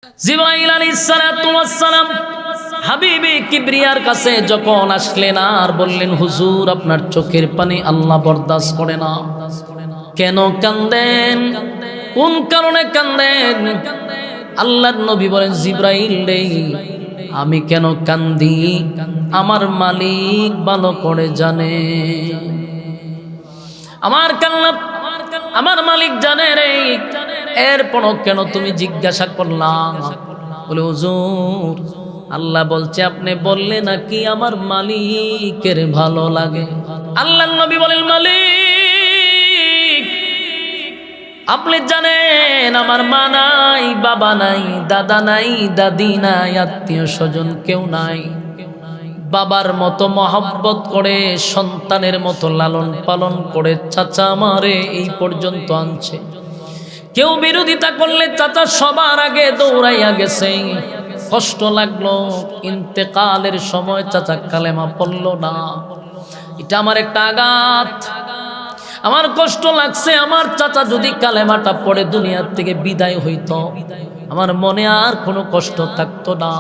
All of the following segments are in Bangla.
জিবরাইল আলাইহিস সালাতু ওয়াস সালাম হাবিবে কিবরিয়ার কাছে যখন আসলেন আর বললেন, হুজুর আপনার চোখের পানি আল্লাহ বরদাস্ত করে না। কেন কান্দেন? কোন কারণে কান্দেন? আল্লাহর নবী বলেন, জিবরাইল রে, আমি কেন কান্দি আমার মালিক ভালো করে জানে। আমার কান্না আমার মালিক জানে রে। এরপরও কেন তুমি জিজ্ঞাসা করলাম? বলে, হুজুর আল্লাহ বলছে আপনি বললে নাকি আমার মালিকের ভালো লাগে। আল্লাহর নবী বলেন, মালিক আপনি জানেন আমার মা নাই, বাবা নাই, দাদা নাই, দাদি নাই, আত্মীয় স্বজন কেউ নাই। বাবার মতো মহব্বত করে, সন্তানের মতো লালন পালন করে চাচা আমারে এই পর্যন্ত আনছে। কেউ বিরোধিতা করলে চাচা সবার আগে দৌড়াইয়া গেছে। কষ্ট লাগলো, ইন্তেকালের সময় চাচা কালেমা পড়ল না। এটা আমার একটা আঘাত। আমার কষ্ট লাগছে, আমার চাচা যদি কালেমাটা পড়ে দুনিয়ার থেকে বিদায় হইতো, আমার মনে আর কোনো কষ্ট থাকতো না।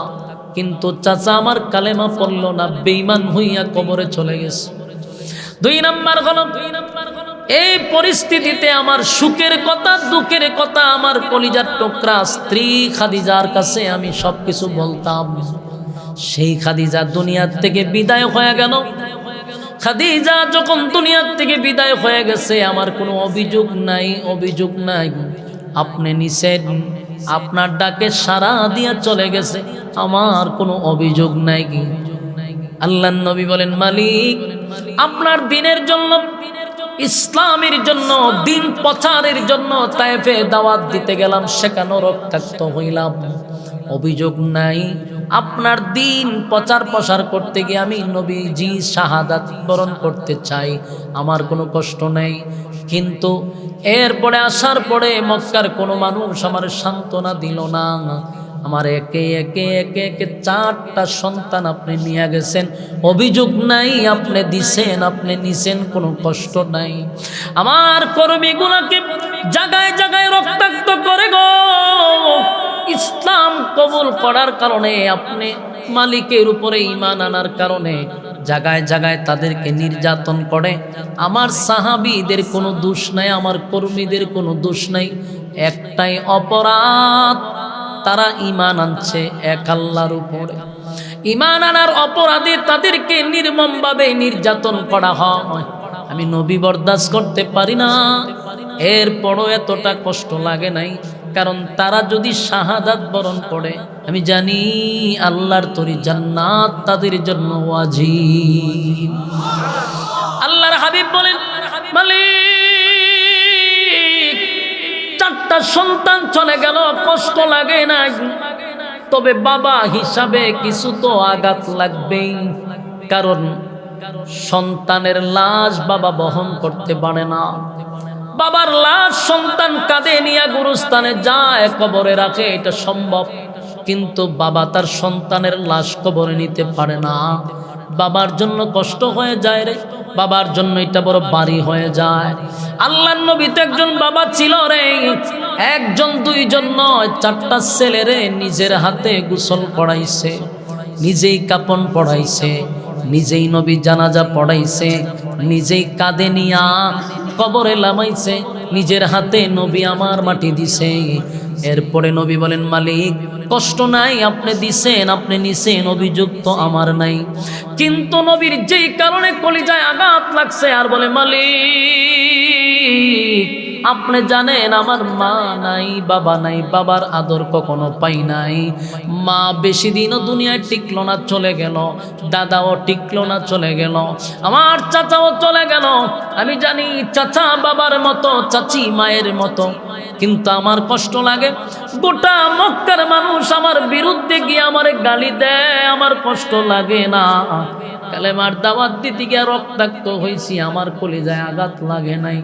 কিন্তু চাচা আমার কালেমা পড়ল না, বেঈমান হইয়া কবরে চলে গেছে। দুই নাম্বার হলো, এই পরিস্থিতিতে আমার সুখের কথা, দুঃখের কথা আমার কলিজার টুকরা স্ত্রী খাদিজার কাছে আমি সবকিছু বলতাম। সেই খাদিজা দুনিয়ার থেকে বিদায় হয়ে গেল। খাদিজা যখন দুনিয়ার থেকে বিদায় হয়ে গেছে, আমার কোনো অভিযোগ নাই, অভিযোগ নাই। আপনি নিছেন, আপনার ডাকে সাড়া দিয়া চলে গেছে, আমার কোনো অভিযোগ নাই। কি আল্লাহর নবী বলেন, মালিক আপনার দিনের জন্য, ইসলামের জন্য, দিন প্রচারের জন্য তায়েফে দাওয়াত দিতে গেলাম, সেখানে রক্তাক্ত হইলাম, অভিযোগ নাই। আপনার দিন প্রচার প্রসার করতে গিয়ে আমি নবীজি শাহাদাত বরণ করতে চাই, আমার কোনো কষ্ট নেই। কিন্তু এরপরে আসার পরে মক্কার কোনো মানুষ আমার সান্ত্বনা দিল না। আমার একে একে একে একে 4টা সন্তান আপনি নিয়ে গেছেন, অভিযোগ নাই, আপনি দিছেন, আপনি নিছেন, কোনো কষ্ট নাই। আমার কর্মীগুলোকে জায়গায় জায়গায় রক্তাক্ত করে গো। ইসলাম কবুল করার কারণে, আপনি মালিকের উপরে ঈমান আনার কারণে জায়গায় জায়গায় তাদেরকে নির্যাতন করে। আমার সাহাবীদের কোনো দোষ নাই, আমার কর্মীদের কোনো দোষ নাই। একটাই অপরাধ, তারা ঈমান আনছে এক আল্লাহর উপরে। ঈমান আনার অপরাধে তাদেরকে নির্মমভাবে নির্যাতন করা হয়। আমি নবী বরদাস্ত করতে পারি না। এরপরও এতটা কষ্ট লাগে নাই, কারণ তারা যদি শাহাদাত বরণ করে, আমি জানি আল্লাহর তরি জান্নাত তাদের জন্য ওয়াজিব। আল্লাহর হাবিব বলেন, মালিক 4টা সন্তান চলে গেল, কষ্ট লাগে না, তবে বাবা হিসাবে কিছু তো আঘাত লাগবেই। কারণ সন্তানের লাশ বাবা বহন করতে পারে না। বাবার লাশ সন্তান কাঁধে নিয়ে গুরুস্থানে যায়, কবরে রাখে, এটা সম্ভব। কিন্তু বাবা তার সন্তানের লাশ কবরে নিতে পারে না। বাবার জন্য কষ্ট হয়ে যায় রে, বাবার জন্য এটা বড় বাড়ি হয়ে যায়। আল্লাহর নবী তো একজন বাবা ছিল রে, একজন দুইজন নয়, 4টা ছেলেরে নিজের হাতে গোসল পড়াইছে, নিজেই কাপন পড়াইছে, নিজেই নবী জানাজা পড়াইছে, নিজেই কাঁধে নিয়া কবরে লামাইছে, নিজের হাতে নবী আমার মাটি দিছে। এরপরে নবী বলেন, মালিক কষ্ট নাই, আপনি দিছেন, আপনি নিছেন, অভিযোগ তো আমার নাই। কিন্তু নবীর যেই কারণে কলিজায় আঘাত লাগছে, আর বলে, মালিক আপনি জানেন আমার মা নাই, বাবা নাই, বাবার আদর কখনো পাই নাই। মা বেশি দিনও দুনিয়ায় টিকলো না, চলে গেল। দাদাও টিকলো না, চলে গেল। আমার চাচাও চলে গেল। আমি জানি চাচা বাবার মতো, চাচি মায়ের মতো। কিন্তু আমার কষ্ট লাগে, গোটা মক্কার মানুষ আমার বিরুদ্ধে গিয়ে আমারে গালি দেয়, আমার কষ্ট লাগে না। কালেমার দাওয়াত দিতে গিয়ে রক্তাক্ত হয়েছি, আমার কলিজায় আঘাত লাগে নাই।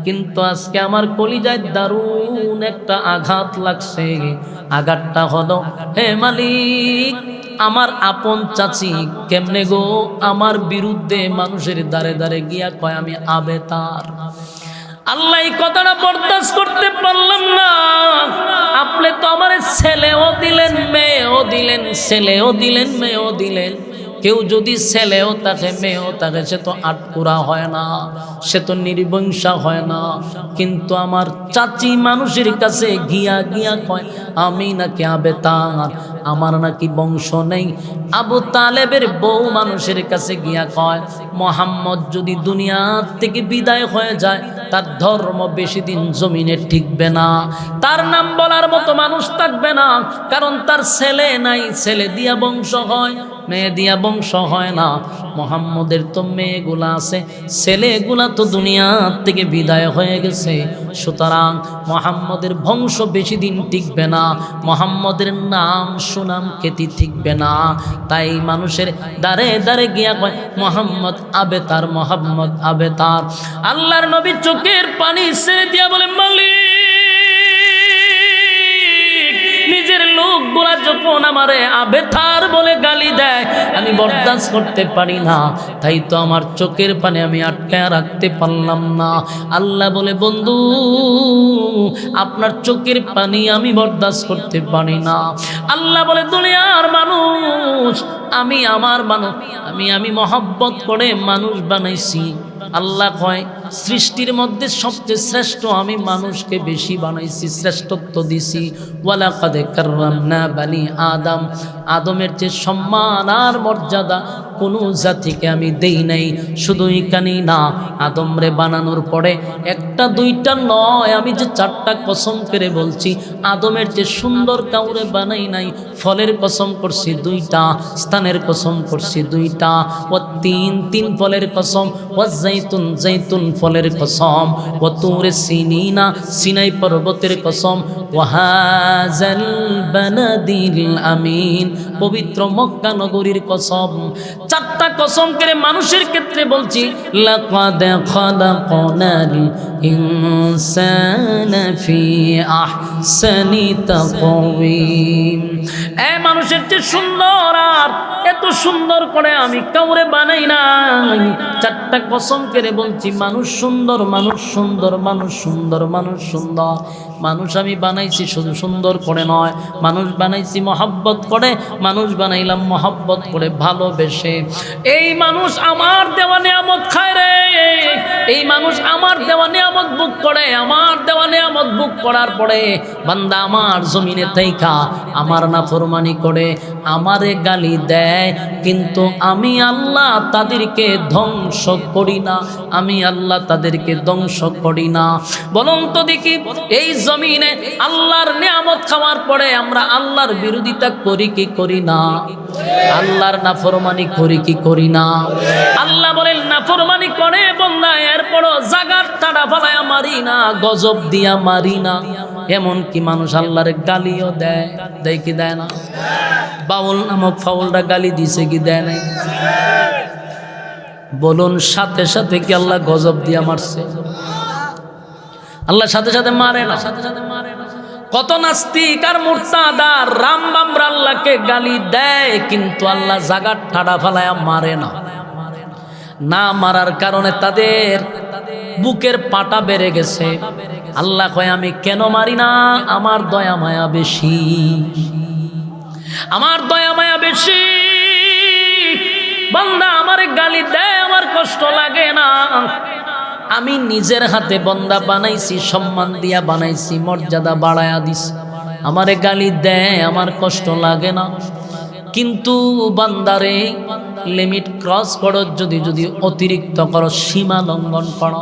কিন্তু আজকে আমার কলিজায় দারুণ একটা আঘাত লাগছে। আঘাতটা হলো, হে মালিক আমার আপন চাচি কেমনে গো আমার বিরুদ্ধে মানুষের দ্বারে দ্বারে গিয়া কয় আমি আবেতার, আল্লাহ এই কথাটা বরদাস্ত করতে পারলাম না। আপনি তো আমার ছেলেও দিলেন, মেয়েও দিলেন, ছেলেও দিলেন, মেয়েও দিলেন। কেউ যদি ছেলেও থাকে, মেয়েও থাকে, সে তো আটকুরা হয় না, সে তো নির্বংশা হয় না। কিন্তু আমার চাচি মানুষের কাছে গিয়া গিয়া কয় আমি নাকি আবেতার, আমার নাকি বংশ নেই। আবু তালেবের বউ মানুষের কাছে গিয়া কয় মুহাম্মদ যদি দুনিয়া থেকে বিদায় হয়ে যায়, তার ধর্ম বেশি দিন জমিনে টিকবে না, তার নাম বলার মতো মানুষ থাকবে না। কারণ তার ছেলে নাই, ছেলে দিয়া বংশ হয়, মেয়ে দিয়া বংশ হয় না। মুহাম্মদের তো মেয়েগুলা আছে, ছেলেগুলা তো দুনিয়া থেকে বিদায় হয়ে গেছে। সুতরাং মুহাম্মদের বংশ বেশি দিন টিকবে না, মুহাম্মদের নাম সুনাম খ্যাতি টিকবে না। তাই মানুষের দাঁড়ে দাঁড়ে গিয়া কয় মুহাম্মদ আবেতার, মুহাম্মদ আবেতার। আল্লাহর নবী চোখের পানি ছেড়ে দিয়া বলে মালিক, নিজের লোকগুলা যখন আমারে আবেতার বলে গালি দেয়, আমি বরদাস্ত করতে পারি না। তাই তো আমার চোখের পানি আমি আটকায় রাখতে পারলাম না। আল্লাহ বলে বন্ধু, আপনার চোখের পানি আমি বরদাস্ত করতে পারি না। আল্লাহ বলে দুনিয়ার মানুষ, আমি আমার মানুষ, আমি মহব্বত করে মানুষ বানাইছি। আল্লাহ কয় সৃষ্টির মধ্যে সবচেয়ে শ্রেষ্ঠ আমি মানুষকে বেশি বানাইছি, শ্রেষ্ঠত্ব দিছি। ওয়ালাকাদ কাররামনা বানি আদম, আদমের যে সম্মান আর মর্যাদা কোনো জাতিকে আমি দেই নাই। শুধু এখানেই না, আদমরে বানানোর পরে একটা দুইটা নয়, আমি যে 4টা কসম করে বলছি, আদমের যে সুন্দর কাউরে বানাই নাই। ফলের কসম করছি 2টা, স্থানের কসম করছি 2টা, ও তিন ফলের কসম, ও জৈতুন ফলের কসম, ও তুরে সিনিনা সিনাই পর্বতের কসম, ওয়াহাজাল বানাদিল আমিন পবিত্র মক্কা নগরীর কসম। 4টা কসম করে মানুষের ক্ষেত্রে বলছি, লাকাদ খালাকনাল ইনসানা ফি আহসানি তাকওয়িম। এ মানুষের যে সুন্দর, আর এত সুন্দর করে আমি কাউরে বানাই নাই। 4টা কসম করে বলছি, মানুষ সুন্দর, মানুষ সুন্দর, মানুষ সুন্দর, মানুষ সুন্দর। মানুষ আমি বানাইছি শুধু সুন্দর করে নয়, মানুষ বানাইছি মহব্বত করে, মানুষ বানাইলাম মহব্বত করে, ভালোবেসে। এই মানুষ আমার দেওয়া নিয়ামত খায় রে, এই মানুষ আমার দেওয়া নিয়ামত বুক করে, আমার দেওয়া নিয়ামত বুক করার পরে বান্দা আমার জমিনে থাইকা আমার নাফরমানি করে, আমারে গালি দেয়, কিন্তু আমি আল্লাহ তাদেরকে ধ্বংস করি না, আমি আল্লাহ তাদেরকে ধ্বংস করি না। বলুন তো দেখি, এই জমিনে আল্লাহর নিয়ামত খাওয়ার পরে আমরা আল্লাহর বিরোধিতা করি কি করি না? আল্লাহর নাফরমানি করি কি করি না? আল্লাহ বলেন নাফরমানি করে বান্দা, এরপরও জাগার টাড়া ফালায়া মারি না, গজব দিয়া মারি না। এমন কি মানুষ আল্লাহর গালিও দেয়, দেয় কি দেয় না? বাউল নামক ফাউলরা গালি দিছে কি দেয় নাই? বলুন সাথে সাথে কি আল্লাহ গজব দিয়া মারছে? আল্লাহ সাথে সাথে মারে না। কত নাস্তিক আর মুরতাদ আর রামবামরা আল্লাহকে গালি দেয়, কিন্তু আল্লাহ জাগার ঠাড়া ফালায়া মারে না। না মারার কারণে তাদের বুকের পাটা বেড়ে গেছে। আল্লাহ কয় আমি কেন মারি না? আমার দয়া মায়া বেশি, আমার দয়া মায়া বেশি। বান্দা আমারে গালি দেয়, আমার কষ্ট লাগে না। আমি নিজের হাতে বান্দা বানাইছি, সম্মান দিয়া বানাইছি, মর্যাদা বাড়ায়া দিছি। আমারে গালি দেয়, আমার কষ্ট লাগে না। কিন্তু বান্দারে লিমিট ক্রস করো, যদি অতিরিক্ত করো, সীমা লঙ্ঘন করো,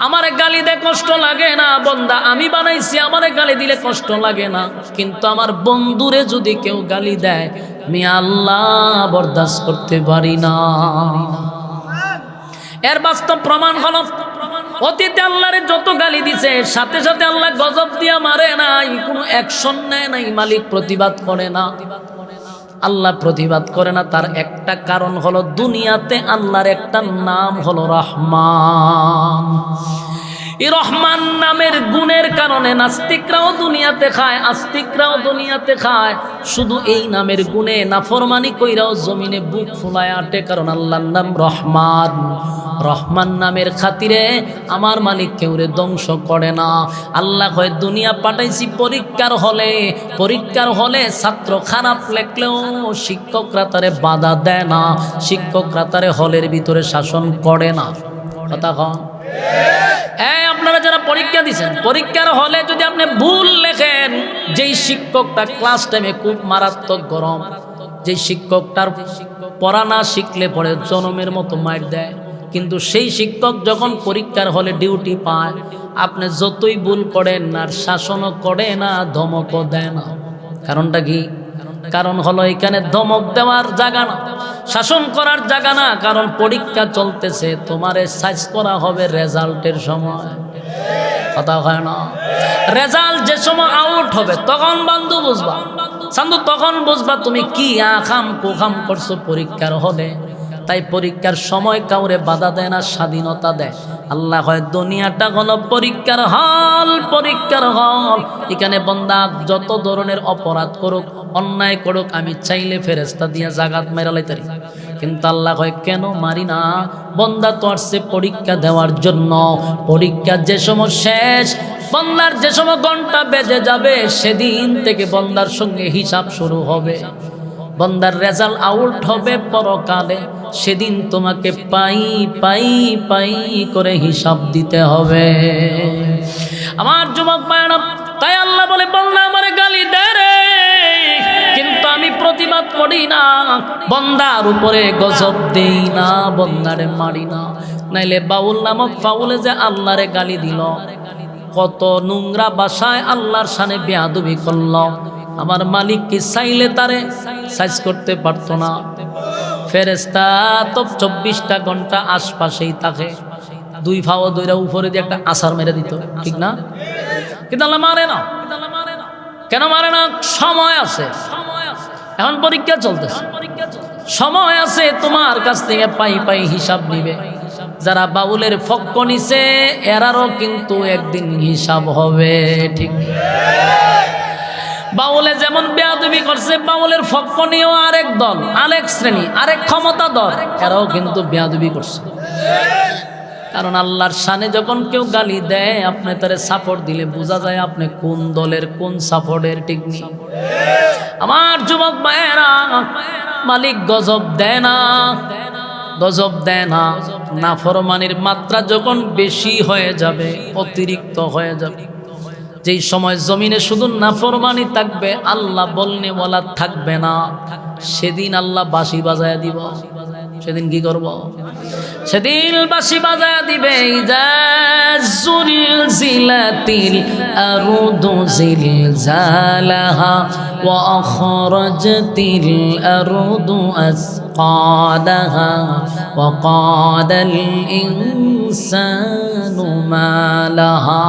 আমারে গালি দে কষ্ট লাগে না। বান্দা আমি বানাইছি, আমারে গালি দিলে কষ্ট লাগে না। কিন্তু আমার বন্ধুরে যদি কেউ গালি দেয়, আমি আল্লাহ বরদাস্ত করতে পারি না। এর বাস্তব প্রমাণ হলো, অতীতে আল্লাহরে যত গালি দিছে, সাথে সাথে আল্লাহ গজব দিয়া মারে নাই, কোনো অ্যাকশন নেয় নাই, মালিক প্রতিবাদ করে না। আল্লাহ প্রতিবাদ করে না, তার একটা কারণ হলো দুনিয়াতে আল্লাহর একটা নাম হলো রহমান। এই রহমান নামের গুণের কারণে নাস্তিকরাও দুনিয়াতে খায়, আস্তিকরাও দুনিয়াতে খায়। শুধু এই নামের গুণে নাফরমানি কইরাও জমিনে বুক ফুলায় আটে, কারণ আল্লাহর নাম রহমান। রহমান নামের খাতিরে আমার মালিক কেউরে ধ্বংস করে না। আল্লাহ কয় দুনিয়া পাঠাইছি পরীক্ষার হলে ছাত্র খারাপ লেখলেও শিক্ষকরা তারে বাধা দেয় না, শিক্ষকরা তারে হলের ভিতরে শাসন করে না। কথা কন। আপনারা যারা পরীক্ষা দিচ্ছেন, পরীক্ষার হলে যদি আপনি ভুল লেখেন, যেই শিক্ষকটা ক্লাস টাইমে খুব মারাত্মক গরম, যেই শিক্ষকটার পড়া না শিখলে পরে জনমের মতো মার দেয়, কিন্তু সেই শিক্ষক যখন পরীক্ষার হলে ডিউটি পায়, আপনি যতই ভুল করেন আর শাসনও করে না, ধমকও দেয় না। কারণটা কি? কারণ হলো এখানে ধমক দেওয়ার জায়গা না, শাসন করার জায়গা না। কারণ পরীক্ষা চলতেছে, তোমারে সাইজ করা হবে রেজাল্টের সময়। কথা হয় না? রেজাল্ট যে সময় আউট হবে তখন বন্ধু বুঝবা, সান্ধু তখন বুঝবা তুমি কি আখাম কুখাম করছো পরীক্ষার হলে। তাই পরীক্ষার সময় কাউরে বাধা দেয় না, স্বাধীনতা দেয়। আল্লাহ হয় দুনিয়াটা হলো পরীক্ষার হল, পরীক্ষার হল। এখানে বান্দা যত ধরনের অপরাধ করুক, অন্যায় করুক, আমি চাইলে ফেরেশতা দিয়া জাগাত মেরা লাইতারি, কিন্তু আল্লাহ কয় কেন মারি না? বান্দা তো আসছে পরীক্ষা দেওয়ার জন্য। পরীক্ষা যে সময় শেষ, বান্দার যে সময় ঘন্টা বেজে যাবে, সেদিন থেকে বান্দার সঙ্গে হিসাব শুরু হবে। বান্দার রেজাল্ট আউট হবে পরকালে, সেদিন তোমাকে পাই পাই পাই করে হিসাব দিতে হবে। আমার যুবক ভাইরা, তাই আল্লাহ বলে বান্দা আমারে গালি দেয় রে, কিন্তু আমি প্রতিবাদ করি না, বান্দার উপরে গজব দেই না, বান্দারে মারি না। নাইলে বাউল নামক ফাউলে যে আল্লাহরে গালি দিল, কত নোংরা ভাষায় আল্লাহর শানে বেয়াদবি করল, আমার মালিক কি চাইলে তারে সাইজ করতে পারতো না? ফেরেশতা তো 24টা ঘন্টা আশপাশেই থাকে, দুই ফাও দুইরা উপরে দিয়ে একটা আছাড় মেরে দিত, ঠিক না? কিন্তু আল্লাহ মারে না। কেন মারে না? সময় আছে, এখন পরীক্ষা চলতেছে, সময় আছে, তোমার কাছ থেকে পাই পাই হিসাব নিবে। যারা বাউলের ফক্ক নিছে এরারও কিন্তু একদিন হিসাব হবে, ঠিক? বাউলে যেমন বেয়াদবি করছে, বাউলের ফক্ক নিয়েও আরেক দল, আরেক শ্রেণী, আরেক ক্ষমতা দল, এরাও কিন্তু বেয়াদবি করছে। কারণ আল্লাহর শানে যখন কেউ গালি দেয়, আপনি তারে সাপোর্ট দিলে বোঝা যায় আপনি কোন দলের, কোন সাপোর্টের, ঠিক নেই? আমার যুবক ভাইয়েরা, মালিক গজব দেয় না, গজব দেয় না। নাফরমানির মাত্রা যখন বেশি হয়ে যাবে, অতিরিক্ত হয়ে যাবে, যেই সময় জমিনে শুধু নাফরমানি থাকবে, আল্লাহ বলনে বলা থাকবে না, সেদিন আল্লাহ বাঁশি বাজায় দিব। সেদিন কি করব? সেদিন বাঁশি বাজায় দিবে। ইযা যুলজিলাতিল আরদু জিলজালাহা ওয়া আখরাজাতিল আরদু আসকালাহা ওয়া ক্বালাল ইনসানু মা লাহা।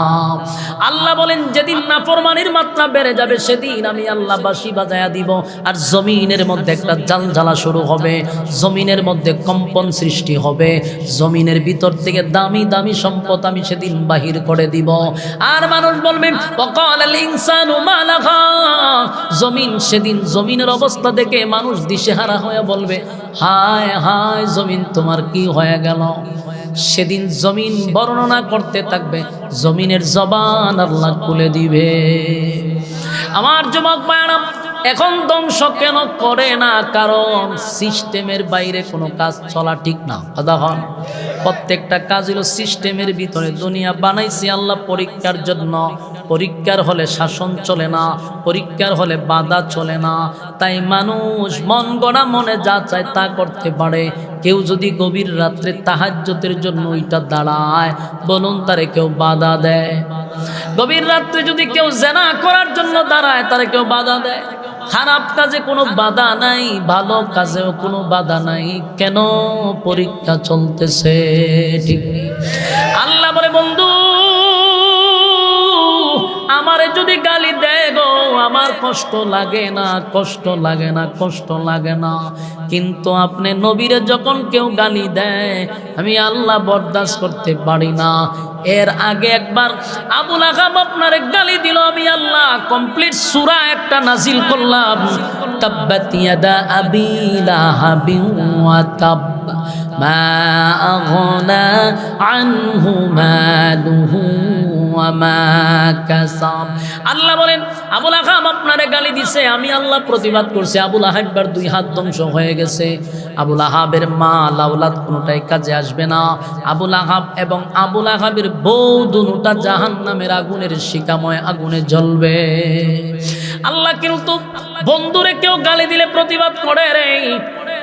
আল্লাহ বলেন যেদিন নাফরমানির মাত্রা বেড়ে যাবে, সেদিন আমি আল্লাহ বাঁশি বাজায়া দিব, আর জমিনের মধ্যে একটা জালজালা শুরু হবে, জমিনের মধ্যে কম্পন সৃষ্টি হবে, জমিনের ভিতর থেকে দামি দামি সম্পদ আমি সেদিন বাহির করে দিব। আর মানুষ বলবে ওয়াকালাল ইনসানু মা লাহা। জমিন সেদিন, জমিনের অবস্থা দেখে মানুষ দিশেহারা হয়ে বলবে, হায় হায় জমিন তোমার কি হয়ে গেল? সেদিন জমিন বর্ণনা করতে থাকবে, জমিনের জবান আল্লাহ খুলে দিবে। আমার যুবক ভাইরা, এখন ধ্বংস কেন করে না? কারণ সিস্টেমের বাইরে কোনো কাজ চলা ঠিক না। তখন প্রত্যেকটা কাজ হলো সিস্টেমের ভিতরে। দুনিয়া বানাইছি আল্লাহ পরীক্ষার জন্য, পরীক্ষার হলে শাসন চলে না, পরীক্ষার হলে বাধা চলে না। তাই মানুষ মন গড়া মনে যা চায় তা করতে পারে। কেউ যদি গভীর রাত্রে তাহাজ্জুদের জন্য ওইটা দাঁড়ায়, বলুন তারে কেউ বাধা দেয়? গভীর রাত্রে যদি কেউ জেনা করার জন্য দাঁড়ায়, তারে কেউ বাধা দেয়? খারাপ কাজে কোনো বাধা নাই, ভালো কাজেও কোনো বাধা নাই। কেন? পরীক্ষা চলতেছে, ঠিক? আল্লাহ বলে বন্ধু আমারে যদি গালি দেয় গো, আমার কষ্ট লাগে না, কষ্ট লাগে না, কষ্ট লাগে না। কিন্তু আপনি নবীরে যখন কেউ গালি দেয়, আমি আল্লাহ বরদাস্ত করতে পারি না। এর আগে একবার আবু লাহাব আপনারে গালি দিল, আমি আল্লাহ কমপ্লিট সূরা একটা নাজিল করলাম, তাব্বাত ইয়াদা আবি লাহাবিন ওয়া তাব। মা আগনা আনহু মালুহু ওয়া মা কাসাব। আল্লাহ বলেন আবুল আহাব আপনারে গালি দিছে, আমি আল্লাহ প্রতিবাদ করছি, আবুল আহাবের 2 হাত ধ্বংস হয়ে গেছে। আবুল আহাবের মাল আওলাদ কোনোটাই কাজে আসবে না। আবুল আহাব এবং আবুল আহাবের বউ দুটোটা জাহান্নামের আগুনের শিখাময় আগুনে জ্বলবে। আল্লাহ কিন্তু বন্ধুরে কেউ গালি দিলে প্রতিবাদ করে রে,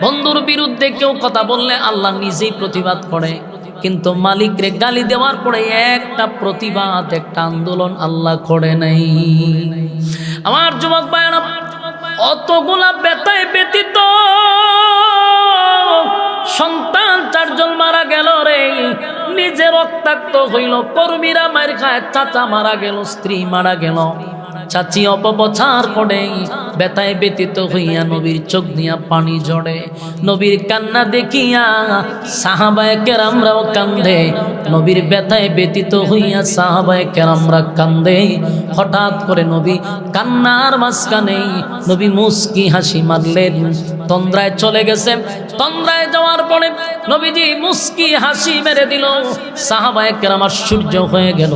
বন্ধুর বিরুদ্ধে কেউ কথা বললে আল্লাহ নিজেই প্রতিবাদ করে। কিন্তু মালিকরে গালি দেওয়ার পরে একটা প্রতিবাদ, একটা আন্দোলন আল্লাহ করে নাই। আমার যুবক ভাইরা, অতগুলা ব্যথায় ব্যতীত সন্তান 4 জন মারা গেল রে, নিজে রক্তাক্ত হইল, কর্মীরা মার খায়, চাচা মারা গেল, স্ত্রী মারা গেল, চাচি অপপ্রচার করে, ব্যথায় ব্যতীত হইয়া নবীর চোখ দিয়া পানি ঝরে। নবীর কান্না দেখিয়া সাহাবায়ে কেরামরাও কান্দে, নবীর ব্যথায় ব্যতীত হইয়া সাহাবায়ে কেরামরা কান্দে। হঠাৎ করে নবী কান্নার মাঝখানে নবী মুস্কি হাসি মারলেন। তন্দ্রায় চলে গেছে, তন্দ্রায় যাওয়ার পরে নবীজি মুস্কি হাসি মেরে দিল। সাহাবায়ে কেরাম আশ্চর্য হয়ে গেল।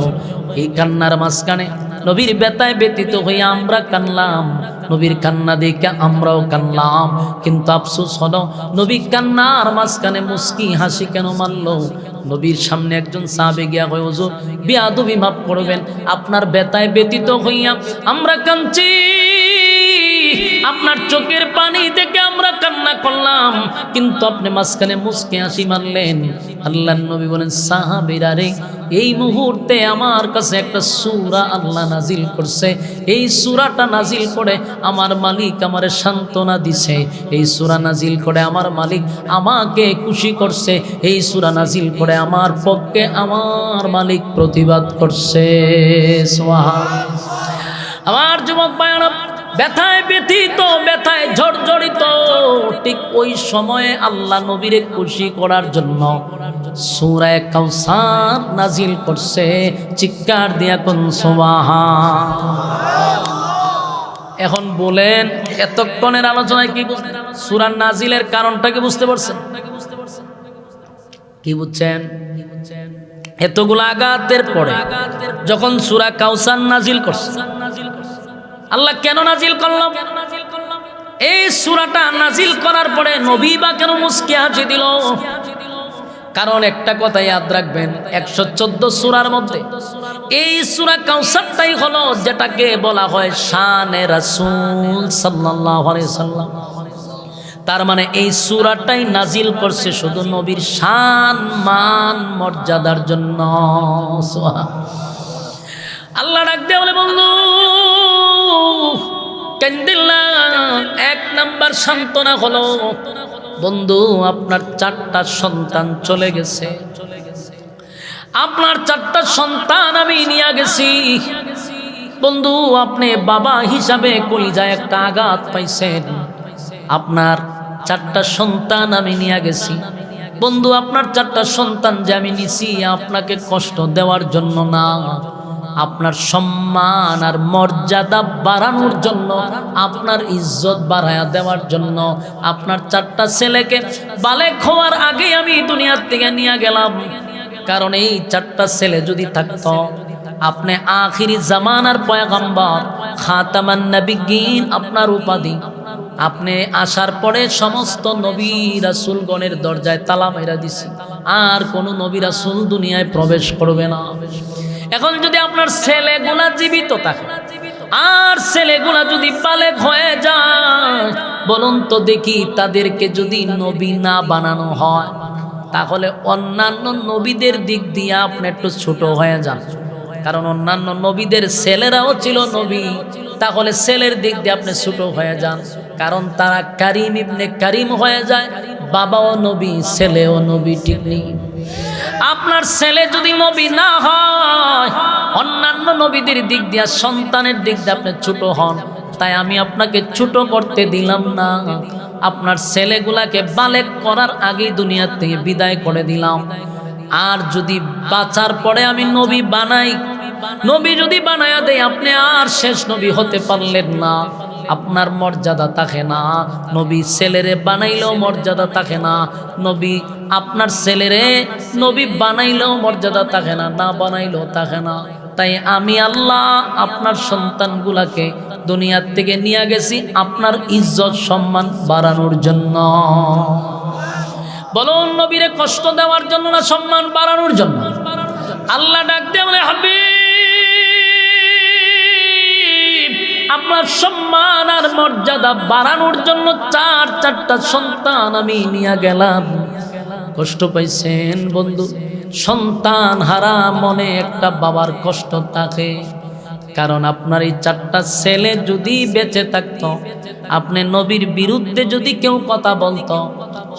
এই কান্নার মাঝখানে নবীর ব্যথায় ব্যতীত হইয়া আমরা কানলাম, নবীর কান্না দেখে আমরাও কানলাম। কিন্তু আফসোস হলো নবী কান্নার মাঝখানে মুস্কি হাসি কেন মারলো? নবীর সামনে একজন সাহাবী গিয়া কয়, হুজুর বেয়াদবি মাফ করবেন, আপনার ব্যথায় ব্যতীত হইয়া আমরা কাঁদছি, আপনার চোখের পানি দেখে আমরা কান্না করলাম, কিন্তু আপনি মাঝখানে মুস্কি হাসি মারলেন। আল্লাহর নবী বলেন, সাহাবীরা রে, এই মুহূর্তে আমার কাছে একটা সূরা আল্লাহ নাজিল করছে। এই সূরাটা নাজিল করে আমার মালিক আমারে সান্ত্বনা দিছে। এই সূরা নাজিল করে আমার মালিক আমাকে খুশি করছে। এই সূরা নাজিল করে আমার পক্ষে আমার মালিক প্রতিবাদ করছে। সুবহানাল্লাহ। আমার যুবক ভাইরা, ব্যথায় ব্যথিত, ব্যথায় ঝরঝরিত, ঠিক ওই সময়ে আল্লাহ নবীরে খুশি করার জন্য সূরা কাউসার নাজিল করছে। চিৎকার দিয়া কোন সুবহানাল্লাহ। এখন বলেন, এতক্ষণের আলোচনায় কি বুঝলেন? সূরা নাজিলের কারণটা কি বুঝতে পারছেন? কি বুঝছেন? এতগুলো আঘাতের পরে যখন সূরা কাউসার নাজিল করছে, আল্লাহ কেন নাজিল করলাম? এই সূরাটা নাজিল করার পরে নবী বা কেন মুস্কি হাসি দিল? কারণ একটা কথা ইয়াদ রাখবেন, 114 সূরার মধ্যে এই সূরা কাউসারটাই হলো যেটাকে বলা হয় শানে রাসূল সাল্লাল্লাহু আলাইহি সাল্লাম। তার মানে এই সূরাটাই নাজিল করছে শুধু নবীর শান মান মর্যাদার জন্য। আল্লাহ ডাক দিয়ে বলে, বন্ধু কান্দিল্লা, 1 নাম্বার সান্ত্বনা হলো, বন্ধু আপনার 4টা সন্তান চলে গেছে, আপনার 4টা সন্তান আমি নিয়ে গেছি। বন্ধু আপনি বাবা হিসাবে কলিজায় একটা আঘাত পাইছেন, আপনার 4টা সন্তান আমি নিয়ে গেছি। বন্ধু আপনার 4টা সন্তান যে আমি নিছি আপনাকে কষ্ট দেওয়ার জন্য না, আপনার সম্মান আর মর্যাদা বাড়ানোর জন্য, আপনার ইজ্জত বাড়ায়া দেওয়ার জন্য। আপনার 4টা ছেলেকে বালেক হওয়ার আগে আমি দুনিয়ার থেকে নিয়ে গেলাম। কারণ এই 4টা ছেলে যদি থাকতো, আপনি আখিরি জামানার পয়গম্বর, খাতামান নবিয়্যিন আপনার উপাধি, আপনি আসার পরে সমস্ত নবী রাসূলগণের দরজায় তালা মাইরা দিছি, আর কোন নবী রাসূল দুনিয়ায় প্রবেশ করবে না। এখন যদি আপনার ছেলেগুলা জীবিত থাকে আর ছেলেগুলা যদি বালেক হয়ে যায়, বলুন তো দেখি, তাদেরকে যদি নবী না বানানো হয়, তাহলে অন্যান্য নবীদের দিক দিয়ে আপনি একটু ছোট হয়ে যান। কারণ অন্যান্য নবীদের ছেলেরাও ছিল নবী, তাহলে ছেলের দিক দিয়ে আপনি ছোট হয়ে যান। কারণ তারা কারিম ইবনে কারিম হয়ে যায়, বাবাও নবী ছেলেও নবী, ঠিক নেই? আপনার ছেলে যদি নবী না হয়, অন্যান্য নবীদের দিক দিয়ে, সন্তানের দিক দিয়ে আপনি ছোট হন, তাই আমি আপনাকে ছোট করতে দিলাম না। আপনার ছেলেগুলাকে বালেক করার আগেই দুনিয়া থেকে বিদায় করে দিলাম। আর যদি বাঁচার পরে আমি নবী বানাই, নবী যদি বানায়া দেয়, আপনি আর শেষ নবী হতে পারলেন না। আপনার মর্যাদা থাকে না। নবী ছেলেরে বানাইলেও মর্যাদা থাকে না। নবী আপনার ছেলেরে নবী বানাইলেও মর্যাদা থাকে না, না বানাইলেও থাকে না। তাই আমি আল্লাহ আপনার সন্তানগুলাকে দুনিয়ার থেকে নিয়ে গেছি আপনার ইজ্জত সম্মান বাড়ানোর জন্য। বলুন, নবীরে কষ্ট দেওয়ার জন্য না সম্মান বাড়ানোর জন্য? আল্লাহ ডাক দিয়ে বলে, হাবিব আপনার সম্মান আর মর্যাদা বাড়ানোর জন্য চারটা সন্তান আমি নিয়ে গেলাম। কষ্ট পাইছেন বন্ধু? সন্তান হারা মনে একটা বাবার কষ্ট থাকে, কারণ আপনার এই চারটা ছেলে যদি বেঁচে থাকতো, আপনি নবীর বিরুদ্ধে যদি কেউ কথা বলতো,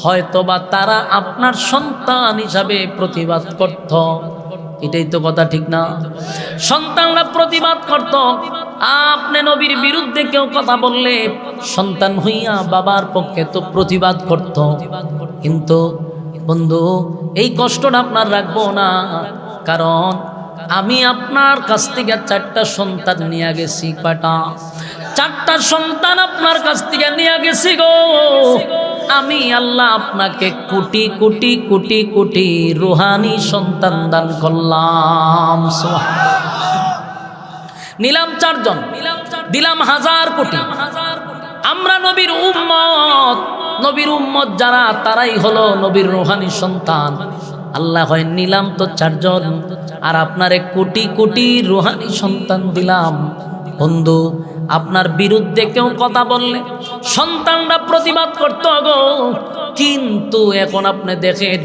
হয়তোবা তারা আপনার সন্তান হিসাবে প্রতিবাদ করত। এটাই তো কথা, ঠিক না? সন্তানরা প্রতিবাদ করত। আপনি নবীর বিরুদ্ধে কেউ কথা বললে সন্তান হইয়া বাবার পক্ষে তো প্রতিবাদ করত। কিন্তু বন্ধু, এই কষ্টটা আপনার রাখবো না, কারণ আমি আপনার কাছ থেকে চারটা সন্তান নিয়ে গেছি। কয়টা? চারটা সন্তান আপনার কাছ থেকে নিয়ে গেছি গো। আমি আল্লাহ আপনাকে কোটি কোটি কোটি কোটি রুহানি সন্তান দান করলাম। নিলাম চারজন, দিলাম হাজার কোটি। আমরা নবীর উম্মত, নবীর উম্মত যারা তারাই হলো নবীর রুহানি সন্তান। আল্লাহ হয় নিলাম তো চারজন, আর আপনারে কোটি কোটি রুহানি সন্তান দিলাম। বন্ধু, আপনার বিরুদ্ধে কেউ কথা বললে সন্তানরা প্রতিবাদ করতে গো, কিন্তু এখন আপনি দেখেন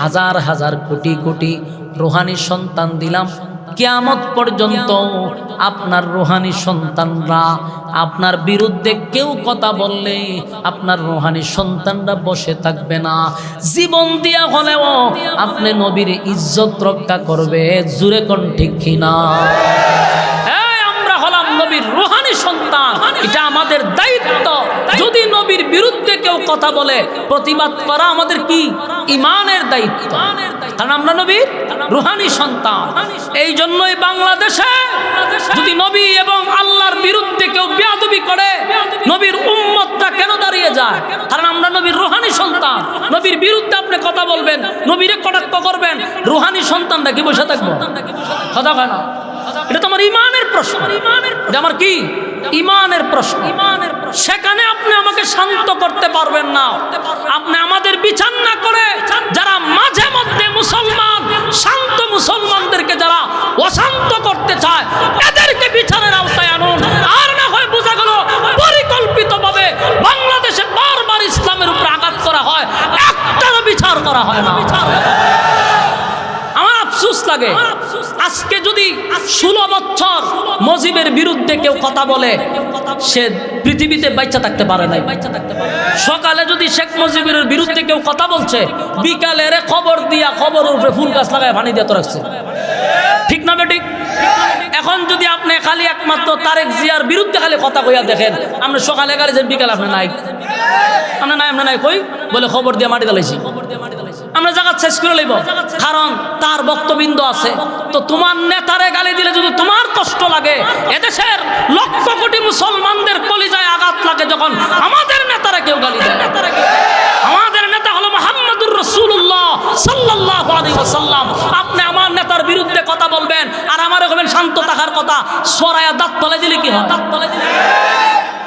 হাজার হাজার কোটি কোটি রুহানি সন্তান দিলাম। কিয়ামত পর্যন্ত আপনার রুহানি সন্তানরা আপনার বিরুদ্ধে কেউ কথা বললে আপনার রুহানি সন্তানরা বসে থাকবে না, জীবন দিয়া হলেও আপনি নবীর ইজ্জত রক্ষা করবে। জুরে কোন ঠিক কিনা? আমরা হলাম নবীর রুহানি সন্তান, এটা আমাদের দায়িত্ব। যদি নবীর বিরুদ্ধে কেউ কথা বলে প্রতিবাদ করা আমাদের কি? ইমানের দায়িত্ব, কারণ আমরা নবীর রুহানি সন্তান। এই জন্যই বাংলাদেশে যদি নবী এবং আল্লাহর বিরুদ্ধে কেউ বেয়াদবি করে, নবীর উম্মতটা কেন দাঁড়িয়ে যায়? কারণ আমরা নবীর রুহানি সন্তান। নবীর বিরুদ্ধে আপনি কথা বলবেন, নবীরে কটাক্ষ করবেন, রুহানি সন্তানটা কি বসে থাকবো? কথা হয় না? এটা তো আমার ইমানের প্রশ্ন। এটা আমার কি? ইমানের প্রশ্ন। সেখানে আপনি আমাকে শান্ত করতে পারবেন না। আপনি আমাদের বিচার না করে যারা মাঝে মধ্যে মুসলমান, শান্ত মুসলমানদেরকে যারা অশান্ত করতে চায়, এদেরকে বিচারের আওতায় আনুন। আর না হয় বোঝা গেল পরিকল্পিতভাবে বাংলাদেশে বারবার ইসলামের উপর আঘাত করা হয়, একটারও বিচার করা হয় না। আমার আফসোস লাগে, আজকে যদি 16 বছর মুজিবের বিরুদ্ধে কেউ কথা বলে, সে পৃথিবীতে বাচ্চা থাকতে পারে নাই। সকালে যদি শেখ মুজিবের বিরুদ্ধে কেউ কথা বলছে, বিকালে খবর দিয়া খবর উপরে ফুল গাছ লাগায় পানি দিয়ে তো রাখছে। ঠিক না বেঠিক? এখন যদি আপনি খালি একমাত্র তারেক জিয়ার বিরুদ্ধে খালি কথা কইয়া দেখেন, আপনি সকালে গাড়ি যান, বিকালে আপনি নাই, আপনি নাই কই বলে খবর দিয়ে মাটি দালাইছি। আমরা জায়গা শেষ করে লইব, কারণ তার বক্তব্য আছে। তো তোমার নেতারে গালি দিলে যদি তোমার কষ্ট লাগে, এদেশের লক্ষ কোটি মুসলমানদের কলিজায় আঘাত লাগে যখন আমাদের নেতারা কেউ গালি দেয়। আমাদের নেতা হলো মুহাম্মদুর রাসূলুল্লাহ সাল্লাল্লাহু আলাইহি ওয়াসাল্লাম। আপনি আমার নেতার বিরুদ্ধে কথা বলবেন আর আমারে কইবেন শান্ত থাকার কথা, সরায়া দাঁত তলে দিলে কি হয়? দাঁত তলে দিলে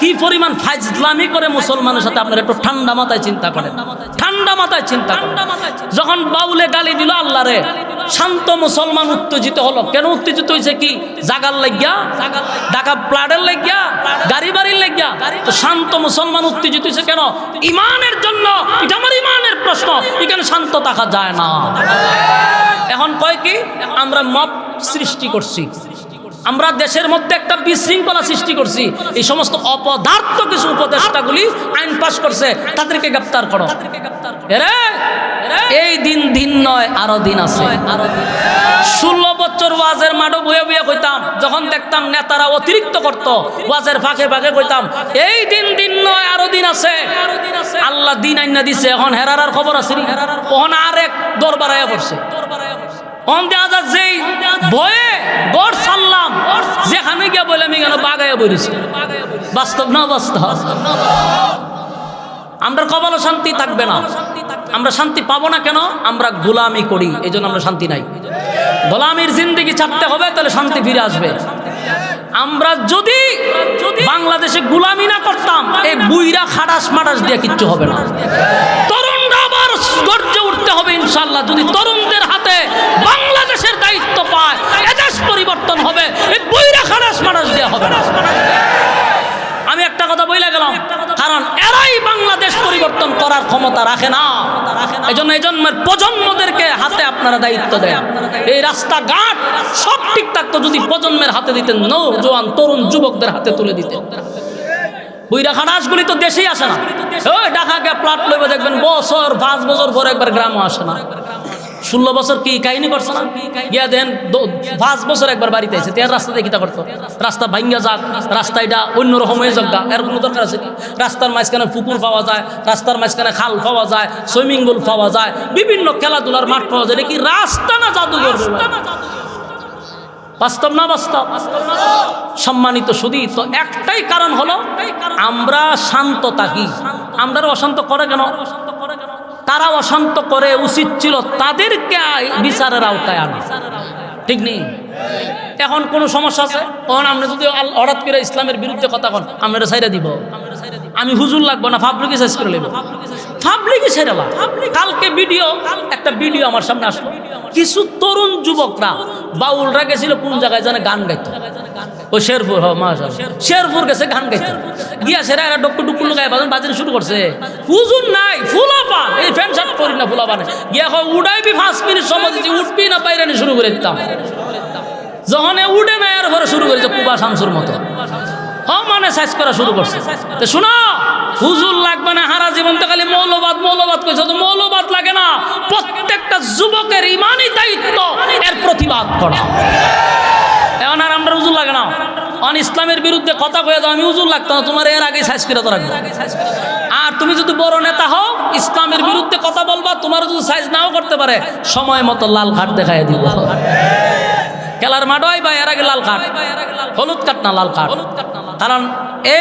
কি পরিমাণ ফাইজলামি করে মুসলমানের সাথে আপনারা একটু ঠান্ডা মাথায় চিন্তা করেন। ঠান্ডা মাথায় চিন্তা করেন। যখন বাউলে গালি দিল আল্লাহরে, শান্ত মুসলমান উত্তেজিত হলো। কেন উত্তেজিত হয়েছে? কি জাগার লাগিয়া, ঢাকা প্লাডের লাগিয়া, গাড়ি বাড়ির লাগিয়া। তো শান্ত মুসলমান উত্তেজিত হয়েছে কেন? ইমানের জন্য। এটা আমার ইমানের প্রশ্ন, এখানে শান্ত থাকা যায় না। এখন কয় কি আমরা মব সৃষ্টি করছি, আমরা দেশের মধ্যে একটা বিশৃঙ্খলা সৃষ্টি করছি। এই সমস্ত অপদার্থ কিছু উপদেষ্টাগুলি আইন পাশ করছে, তাদেরকে গ্রেফতার করো। এই দিন নয়, আরো দিন আছে। 16 বছর ওয়াজের মাঠে বয়ে বয়ে কইতাম, যখন দেখতাম নেতারা অতিরিক্ত করতো, ওয়াজের ফাঁকে ফাঁকে কইতাম এই দিন নয়, আরো দিন আছে। আল্লাহ দিন আইনা দিছে। এখন হেরার খবর আছে, এখন আরেক দরবার আয়া পড়ছে। যেই ভয়ে গড় ছাড়লাম, যেখানে গিয়ে বলে আমি কেন বাগায় বলেছি, বাস্তব না বাস্তব? আমরা কপালে শান্তি থাকবে না, আমরা শান্তি পাবো না কেন? আমরা গোলামি করি, এই জন্য আমরা শান্তি নাই। গোলামির জিন্দেগি ছাড়তে হবে, তাহলে শান্তি ফিরে আসবে। আমরা যদি বাংলাদেশে গোলামি না করতাম, এই বুইরা খাটাস মাটাস দিয়ে কিচ্ছু হবে না। তরুণরা আবার গর্জে উঠতে হবে ইনশাআল্লাহ। যদি তরুণদের হাতে বাংলাদেশের দায়িত্ব পায়, এদেশ পরিবর্তন হবে, এই বুইরা খাটাস মাটাস দিয়ে হবে না। আমি একটা কথা বলে গেলাম, কারণ এরাই বাংলাদেশ পরিবর্তন করার ক্ষমতা রাখে না। এই জন্মের প্রজন্মদেরকে হাতে আপনারা দায়িত্ব দেন। এই রাস্তাঘাট সব ঠিক থাকতো যদি প্রজন্মের হাতে দিতেন, নৌজওয়ান তরুণ যুবকদের হাতে তুলে দিতেন। বুইরা খানাসগুলি তো দেশেই আসে না। ওই ঢাকাকে প্লাট লইবে দেখবেন বছর 5 বছর পরে একবার গ্রামও আসে না। 16 বছর কি কাহিনী করছে না? গিয়া দেন 5 বছর একবার বাড়িতে এসে তার রাস্তা দেখি তা করতো, রাস্তা ভাঙ্গা যাক, রাস্তা এটা অন্যরকম হয়ে যাক, এর কোনো দরকার আছে? রাস্তার মাঝখানে পুকুর পাওয়া যায়, রাস্তার মাঝখানে খাল পাওয়া যায়, সুইমিং পুল পাওয়া যায়, বিভিন্ন খেলাধুলার মাঠ পাওয়া যায়। এটা কি রাস্তা না জাদুঘর? বাস্তব না বাস্তব? সম্মানিত সুধী, তো একটাই কারণ হলো আমরা শান্ত থাকি। আমরা অশান্ত করে কেন? তারা অশান্ত করে, উচিত ছিল তাদেরকে বিচারের আওতায় আনা, ঠিক নেই? এখন কোনো সমস্যা আছে, তখন আমরা যদি হঠাৎ করে ইসলামের বিরুদ্ধে কথা কন, আমরা ছাইরা দিব। আমি হুজুর লাগবো না, পাবলিকে শেষ করে নেব। পাবলিকে ছেড়েলা। কালকে একটা ভিডিও আমার সামনে আসলো, কিছু তরুণ যুবকরা বাউলরা গেছিল কোন জায়গায় জানে গান গাইতো, ও শেরপুর, শেরপুর গেছে গান গাইতো, গিয়া সেরা এরা ডক্টর ডুকুল গায়ে বাজানো শুরু করছে। হুজুর নাই, ফুলাপা, এই ফ্যান শার্ট করি না, ফুলাপা নাই, গিয়া উড়াইবি 5 মিনিট সময় দিচ্ছি, উঠবি না বাইরানি শুরু করে দিতাম। যখন উঠে না এর ঘরে শুরু করেছে কুবা শামসুর মতো, মানে সাইজ করা শুরু করছে। তো শোনো, হুজুর লাগবে না, হারা জীবন তো খালি মৌলবাদ মৌলবাদ কইছো, তো মৌলবাদ লাগে না, প্রত্যেকটা যুবকের ইমানি দায়িত্ব এর প্রতিবাদ করা। এখন আর আমরা হুজুর লাগে না, অন ইসলামের বিরুদ্ধে কথা কয়ে দাও, আমি হুজুর লাগতো না, তোমার এর আগে সাইজ করে তো রাখবো। আর তুমি যদি বড় নেতা হও, ইসলামের বিরুদ্ধে কথা বলবা, তোমার যদি সাইজ নাও করতে পারে, সময় মতো লাল কার্ড দেখাই দিব। খেলার মাঠ হয় বা এর আগে লাল কার্ড, হলুদ কার্ড না লাল কার্ড। কারণ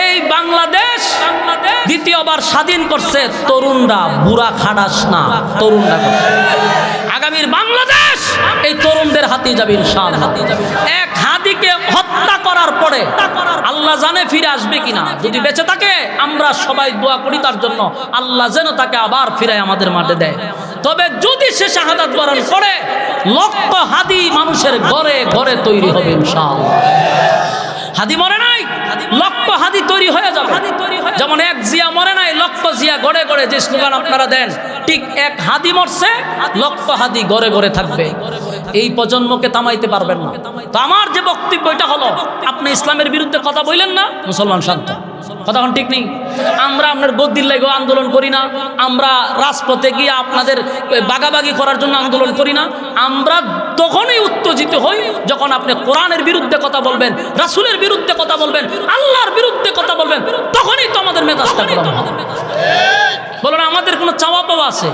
এই বাংলাদেশ দ্বিতীয়বার স্বাধীন করছে তরুণরা, বুড়া খাটাস না, তরুণরা করছে। আগামীর বাংলাদেশ এই তরুণদের হাতে যাবে ইনশাআল্লাহ। এক হাদিকে হত্যা করার পরে আল্লাহ জানে ফিরে আসবে কিনা। যদি বেঁচে থাকে আমরা সবাই দোয়া করি তার জন্য, আল্লাহ যেন তাকে আবার ফিরায় আমাদের মাঠে দেয়। তবে যদি সে শাহাদাত বরণ করে, লক্ষ হাদি মানুষের ঘরে ঘরে তৈরি হবে ইনশাআল্লাহ। হাদি মরে নাই, লক্ষ হাদি তৈরি হয়ে যাবে। যেমন এক জিয়া মরে নাই, লক্ষ জিয়া গড়ে গড়ে, যে স্লোগান আপনারা দেন, ঠিক এক হাদি মরছে, লক্ষ হাদি গড়ে গড়ে থাকবে। এই প্রজন্মকে থামাইতে পারবেন না। তো আমার যে বক্তব্য এটা হলো, আপনি ইসলামের বিরুদ্ধে কথা বললেন না, মুসলমান শান্ত। কথা এখন ঠিক নেই। আমরা আপনার গদ্দির লাগেও আন্দোলন করি না, আমরা রাজপথে গিয়ে আপনাদের বাগাবাগি করার জন্য আন্দোলন করি না। আমরা তখনই উত্তেজিত হই যখন আপনি কোরআনের বিরুদ্ধে কথা বলবেন, রাসূলের বিরুদ্ধে কথা বলবেন, আল্লাহর বিরুদ্ধে কথা বলবেন, তখনই তো আমাদের মেজাজটা গরম হবে। বলেন আমাদের কোনো চাওয়া পাওয়া আছে?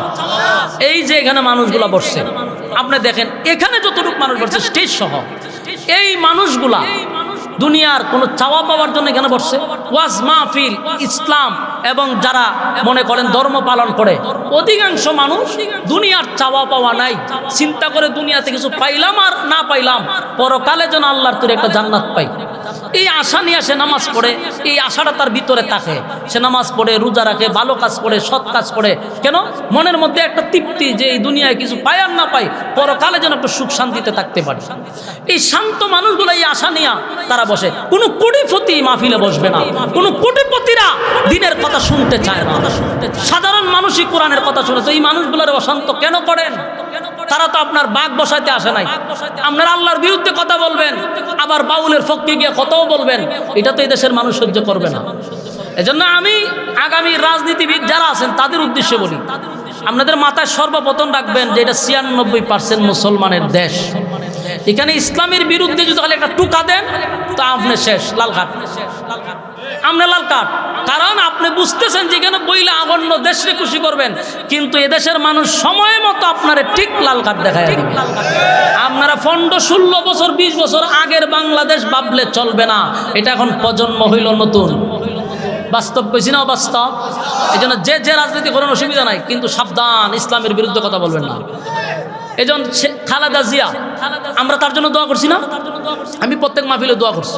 এই যে এখানে মানুষগুলা বসছে, আপনি দেখেন এখানে যতটুকু মানুষ বসছে স্টেজ সহ, এই মানুষগুলা দুনিয়ার কোনো চাওয়া পাওয়ার জন্য এখানে বসছে? ওয়াজ মাহফিল, ইসলাম এবং যারা মনে করেন ধর্ম পালন করে, অধিকাংশ মানুষ দুনিয়ার চাওয়া পাওয়া নাই। চিন্তা করে দুনিয়াতে কিছু পাইলাম আর না পাইলাম, পরকালে যেন আল্লাহর তৈরি একটা জান্নাত পাই, এই আশা নিয়ে সে নামাজ পড়ে। এই আশাটা তার ভিতরে থাকে, সে নামাজ পড়ে, রোজা রাখে, ভালো কাজ করে, সৎ কাজ করে। কেন? মনের মধ্যে একটা তৃপ্তি যে এই দুনিয়ায় কিছু পাই আর না পাই, পরকালে যেন একটু সুখ শান্তিতে থাকতে পারে। এই শান্ত মানুষগুলো এই আশা নিয়ে তারা বসে। কোনো কোটিপতি মাহফিলে বসবে না, কোনো কোটিপতিরা দিনের কথা শুনতে চায় না, সাধারণ মানুষই কোরআনের কথা শুনে। তো এই মানুষগুলোর অশান্ত কেন করেন? তারা তো আপনার বাঘ বসাইতে আসে নাই। আপনারা আল্লাহর বিরুদ্ধে কথা বলবেন, আবার বাউলের পক্ষে গিয়ে কথাও বলবেন, এটা তো এই দেশের মানুষ সহ্য করবে না। এজন্য আমি আগামী রাজনীতিবিদ যারা আছেন তাদের উদ্দেশ্যে বলি, আপনাদের মাথায় সর্বপ্রথম রাখবেন যে এটা 96% মুসলমানের দেশ। এখানে ইসলামের বিরুদ্ধে যদি একটা টুকা দেন তা আপনি শেষ, লাল কার্ড। আপনি লাল কার্ড, কারণ আপনি বুঝতেছেন যেখানে বইলে অন্য দেশে খুশি করবেন, কিন্তু এদেশের মানুষ সময় মতো আপনারে ঠিক লাল কার্ড দেখায় দিবে। আপনারা 15-16 বছর 20 বছর আগের বাংলাদেশ ভাবলে চলবে না, এটা এখন প্রজন্ম হইল নতুন। বাস্তব কইছি না অবাস্তব? এই জন্য যে রাজনীতি করেন অসুবিধা নাই, কিন্তু সাবধান, ইসলামের বিরুদ্ধে কথা বলবেন না। এই জন্য খালেদা জিয়া, আমরা তার জন্য দোয়া করছি না? আমি প্রত্যেক মাহফিলে দোয়া করছি,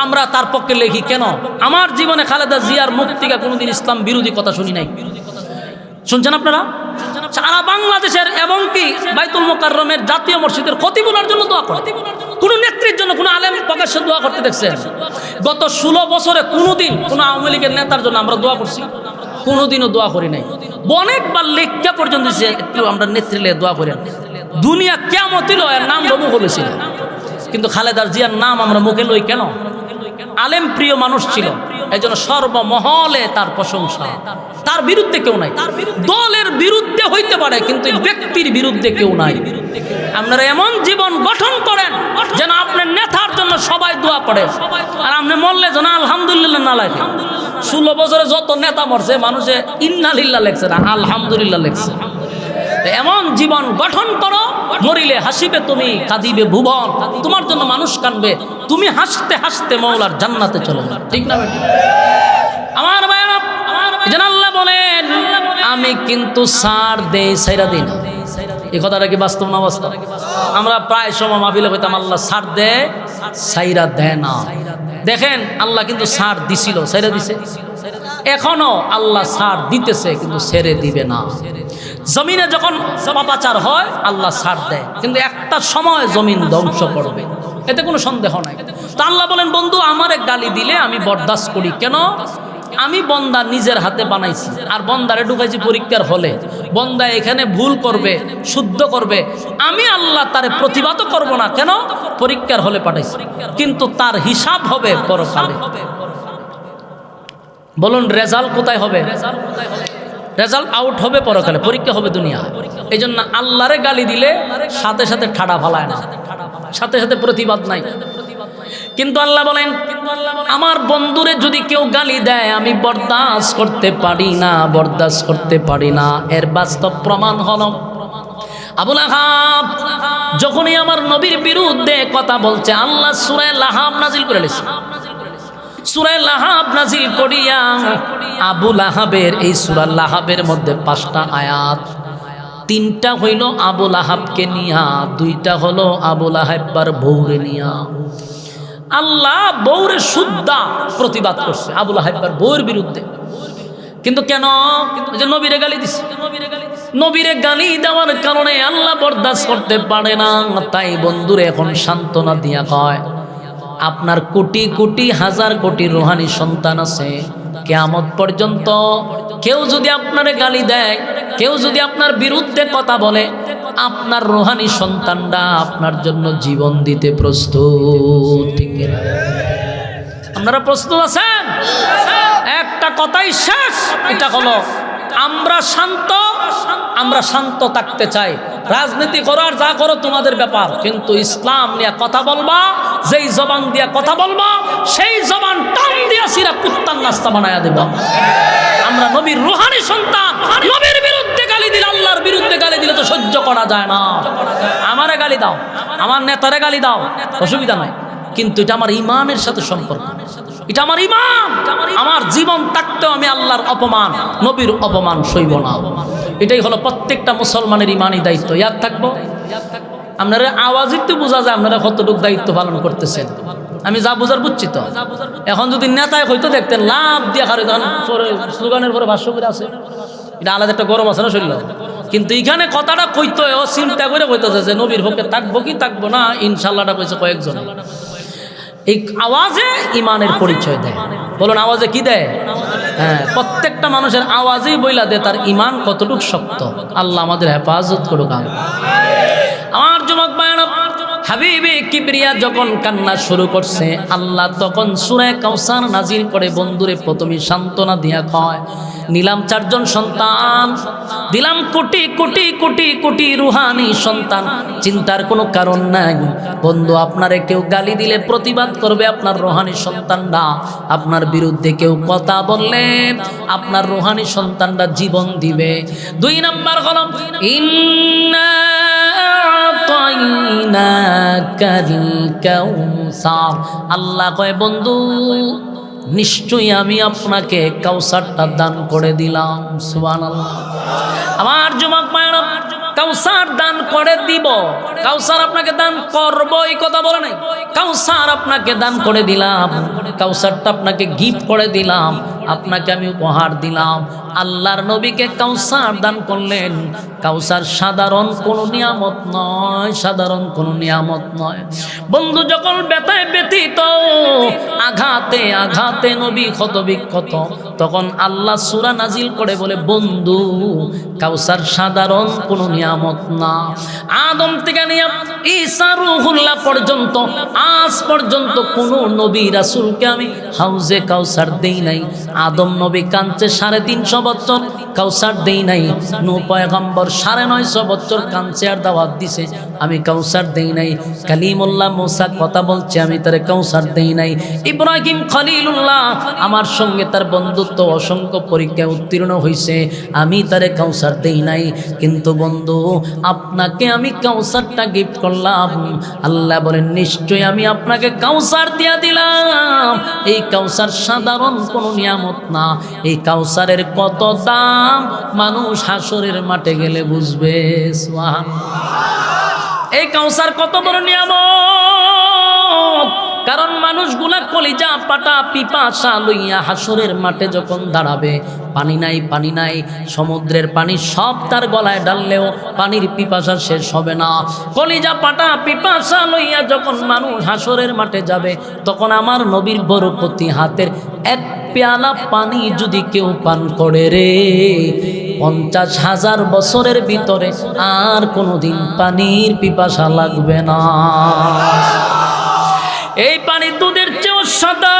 আমরা তার পক্ষে লেখি। কেন? আমার জীবনে খালেদা জিয়ার মুখ থেকে কোনোদিন ইসলাম বিরোধী কথা শুনি নাই। শুনছেন আপনারা? সারা বাংলাদেশের এবং কি বাইতুল মোকাররমের জাতীয় মসজিদের খতিবুলার জন্য দোয়া করে, কোন নেত্রীর জন্য কোন আলেম প্রকাশ্যে দোয়া করতে দেখছেন? গত 16 বছরে কোনোদিন কোন আওয়ামী লীগের নেতার জন্য আমরা দোয়া করছি? কোনোদিনও দোয়া করি নাই। অনেকবার লেখা পর্যন্ত একটু আমরা নেত্রীলে দোয়া করি। দুনিয়া কিয়ামত হলো এর নাম বমু বলেছিল, কিন্তু খালেদা জিয়ার নাম আমরা মুখে লই কেন? আলেম প্রিয় মানুষ ছিল, এই জন্য সর্বমহলে তার প্রশংসা। তার বিরুদ্ধে কেউ নাই। দলের বিরুদ্ধে হইতে পারে, কিন্তু ব্যক্তির বিরুদ্ধে কেউ নাই। আপনারা এমন জীবন গঠন করেন যেন আপনার নেতার জন্য সবাই দোয়া করে, আর আপনি মরলে যেন আলহামদুলিল্লাহ না লাগে। 16 বছরে যত নেতা মরছে, মানুষে ইন্নালিল্লাহ লেখছে না, আলহামদুলিল্লাহ লেখছে। এমন জীবন গঠন করো, মরিলে হাসিবে তুমি, কাঁদিবে ভুবন। তোমার জন্য মানুষ কাঁদবে, তুমি হাসতে হাসতে মওলার জান্নাতে চলে যাবে। ঠিক না বেটা? আমার ভাইরা, যেন আল্লাহ বলেন আমি কিন্তু ছাড় দেই, ছাইরা দিই না। এই কথাটা কি বাস্তব না বাস্তব? আমরা প্রায় সময় মাহফিলে কইতাম আল্লাহ ছাড় দেয়, ছাইরা দেয় না। দেখেন আল্লাহ কিন্তু ছাড় দিছিল, ছাইরা দিছে। এখনো আল্লাহ ছাড় দিতেছে, কিন্তু ছেড়ে দিবে না। জমিনে যখন পাপাচার হয় আল্লাহ ছাড় দেয়, কিন্তু একটা সময় জমিন ধ্বংস করবে, এতে কোনো সন্দেহ নাই। তো আল্লাহ বলেন বন্ধু আমারে গালি দিলে আমি বরদাস্ত করি। কেন? আমি বন্দা নিজের হাতে বানাইছি, আর বন্দারে ঢুকাইছি পরীক্ষার হলে। বন্দা এখানে ভুল করবে, শুদ্ধ করবে, আমি আল্লাহ তারে প্রতিবাদও করব না। কেন? পরীক্ষার হলে পাঠাইছি, কিন্তু তার হিসাব হবে পরকালে। বলুন রেজাল্ট কোথায় হবে? রেজাল্ট আউট হবে পরকালে, পরীক্ষা হবে দুনিয়া। এই জন্য আল্লাহরে গালি দিলে সাথে সাথে ঠাড়া ফালায় না, সাথে সাথে প্রতিবাদ নাই। কিন্তু আল্লাহ বলেন আমার বন্ধুরে যদি কেউ গালি দেয় আমি বরদাস্ত করতে পারি না, বরদাস্ত করতে পারি না। এর বাস্তব প্রমাণ হলো আবু লাহাব যখনই আমার নবীর বিরুদ্ধে কথা বলছে, আল্লাহ সূরা লাহাব নাজিল করে দিয়েছে। সূরা লাহাব নাজিল করিয়া আবু লাহাবের, এই সূরা লাহাবের মধ্যে 5টা আয়াত, 3টা হইল আবু লাহাবকে নিয়া, 2টা হলো আবু লাহাবের বউরে নিয়া। আল্লাহ বউরে শুদ্ধা প্রতিবাদ করছে আবু লাহাবের বউর বিরুদ্ধে। কিন্তু কেন? যে নবীরে গালি দিছে, নবীরে গালি দেওয়ার কারণে আল্লাহ বরদাস্ত করতে পারে না। তাই বন্ধুরে এখন সান্ত্বনা দিয়া কয় আপনার কোটি কোটি হাজার কোটি রুহানি সন্তান আছে, কিয়ামত পর্যন্ত কেউ যদি আপনারে গালি দেয়, কেউ যদি আপনার বিরুদ্ধে কথা বলে, আপনার রুহানি সন্তানরা আপনার জন্য জীবন দিতে প্রস্তুত। ঠিক না? আপনারা প্রস্তুত আছেন? একটা কথাই শেষ, এটা হলো আমরা শান্ত থাকতে চাই। রাজনীতি করার যা করো তোমাদের ব্যাপার, কিন্তু ইসলাম নিয়ে কথা বলবা, যেই জবান দিয়া কথা বলবা সেই জবান টান দিয়া সিরা কুত্তার নাস্তা বানায়া দেব। আমরা নবীর রুহানি সন্তান, নবীর বিরুদ্ধে গালি দিলে, আল্লাহর বিরুদ্ধে গালি দিলে তো সহ্য করা যায় না। আমারে গালি দাও, আমার নেতারে গালি দাও, অসুবিধা নাই, কিন্তু এটা আমার ইমানের সাথে সম্পর্ক, এটা আমার ইমান। আমার জীবন থাকতেও আমি আল্লাহর অপমান, নবীর অপমান সইব না। এটাই হলো প্রত্যেকটা মুসলমানের ইমানি দায়িত্ব। ইয়াদ থাকবো। আপনারা আওয়াজই তো বোঝা যায় আপনারা কতটুকু দায়িত্ব পালন করতেছেন। আমি যা বোঝার বুঝছি তো। এখন যদি নেতায় হয়তো দেখতেন লাভ দিয়ে খারে স্লোগানের পরে ভাষ্য করে আছে, এটা আলাদা একটা গরম আছে না শরীর। কিন্তু এখানে কথাটা কইতো ও চিন্তা করে কইতেছে যে নবীর পক্ষে থাকবো কি থাকবো না, ইনশাল্লাহটা কইছে কয়েকজন। এই আওয়াজে ইমানের পরিচয় দেয়। বলুন আওয়াজে কি দেয়? হ্যাঁ, প্রত্যেকটা মানুষের আওয়াজেই বইলা দেয় তার ইমান কতটুকু শক্ত। আল্লাহ আমাদের হেফাজত করুক। আমার যুবক ভাইরা, হাবিবে কিবরিয়া যখন কান্না শুরু করছে, আল্লাহ তখন সূরা কাউসার নাজিল করে বন্ধুরে প্রথমে সান্ত্বনা দিয়া কয়, নিলাম 4 জন সন্তান, দিলাম কোটি কোটি কোটি কোটি রুহানি সন্তান, চিন্তার কোনো কারণ নাই বন্ধু। আপনারে কেউ গালি দিলে প্রতিবাদ করবে আপনার রুহানি সন্তানরা, আপনার বিরুদ্ধে কেউ কথা বললে আপনার রুহানি সন্তানরা জীবন দিবে। 2 নাম্বার হলো ইন্না আতাইনাকাল কাউসার, আল্লাহ কয় বন্ধু নিশ্চয়ই আমি আপনাকে কাউসারটা দান করে দিলাম। সুবহানাল্লাহ। আমার যুবক ভাইরা, কাউসার দান করে দিব, কাউসার আপনাকে দান করব এই কথা বলে নাই, কাউসার আপনাকে দান করে দিলাম, কাউসারটা আপনাকে গিফট করে দিলাম, আপনাকে আমি উপহার দিলাম। আল্লাহর নবীকে কাউসার দান করলেন। কাউসার সাধারণ কোনো নিয়ামত নয়, সাধারণ কোনো নিয়ামত নয় বন্ধু। যখন ব্যথায় ব্যথিত, আঘাতে আঘাতে নবী ক্ষত বিক্ষত, তখন আল্লাহ সূরা নাজিল করে বলে বন্ধু কাউসার সাধারণ কোনো নিয়ামত না। আদম থেকে নিয়ে ঈসা রূহুল্লাহ পর্যন্ত আজ পর্যন্ত কোনো নবী রাসূলকে আমি হাউজে কাউসার দেই নাই। আদম নবী কাঁদছে 350 বছর, কাউসার দেই নাই। নূহ পয়গম্বর 950 বছর কাঁদছে আর দাওয়াত দিছে, আমি কাউসার দেই নাই। কালিমুল্লাহ মুসা কথা বলছে, আমি তারে কাউসার দেই নাই। ইব্রাহিম খলিলুল্লাহ আমার সঙ্গে তার বন্ধুত্ব অসংখ্য পরীক্ষায় উত্তীর্ণ হয়েছে, আমি তারে কাউসার দেই নাই। কিন্তু বন্ধু আপনাকে আমি কাউসারটা গিফট করলাম। আল্লাহ বলেন নিশ্চয়ই আমি আপনাকে কাউসার দিয়া দিলাম। এই কাউসার সাধারণ কোনো নিয়ামত না, এই কাউসারের কত দাম মানুষ হাসরের মাঠে গেলে বুঝবে। সুবহানাল্লাহ। এই কাউসার কত বড় নিয়ামত, কারণ মানুষগুলা কলিজা পাটা পিপাসা লইয়া হাসরের মাঠে যখন দাঁড়াবে, পানি নাই পানি নাই, সমুদ্রের পানি সব তার গলায় ডাললেও পানির পিপাসা শেষ হবে না। কলিজা পাটা পিপাসা লইয়া যখন মানুষ হাসরের মাঠে যাবে, তখন আমার নবীর বরকতি হাতের 1 পেয়ালা পানি যদি কেউ পান করে রে, 50,000 বছরের ভিতরে আর কোনোদিন পানির পিপাসা লাগবে না। এই পানি দুধের চেয়েও সাদা,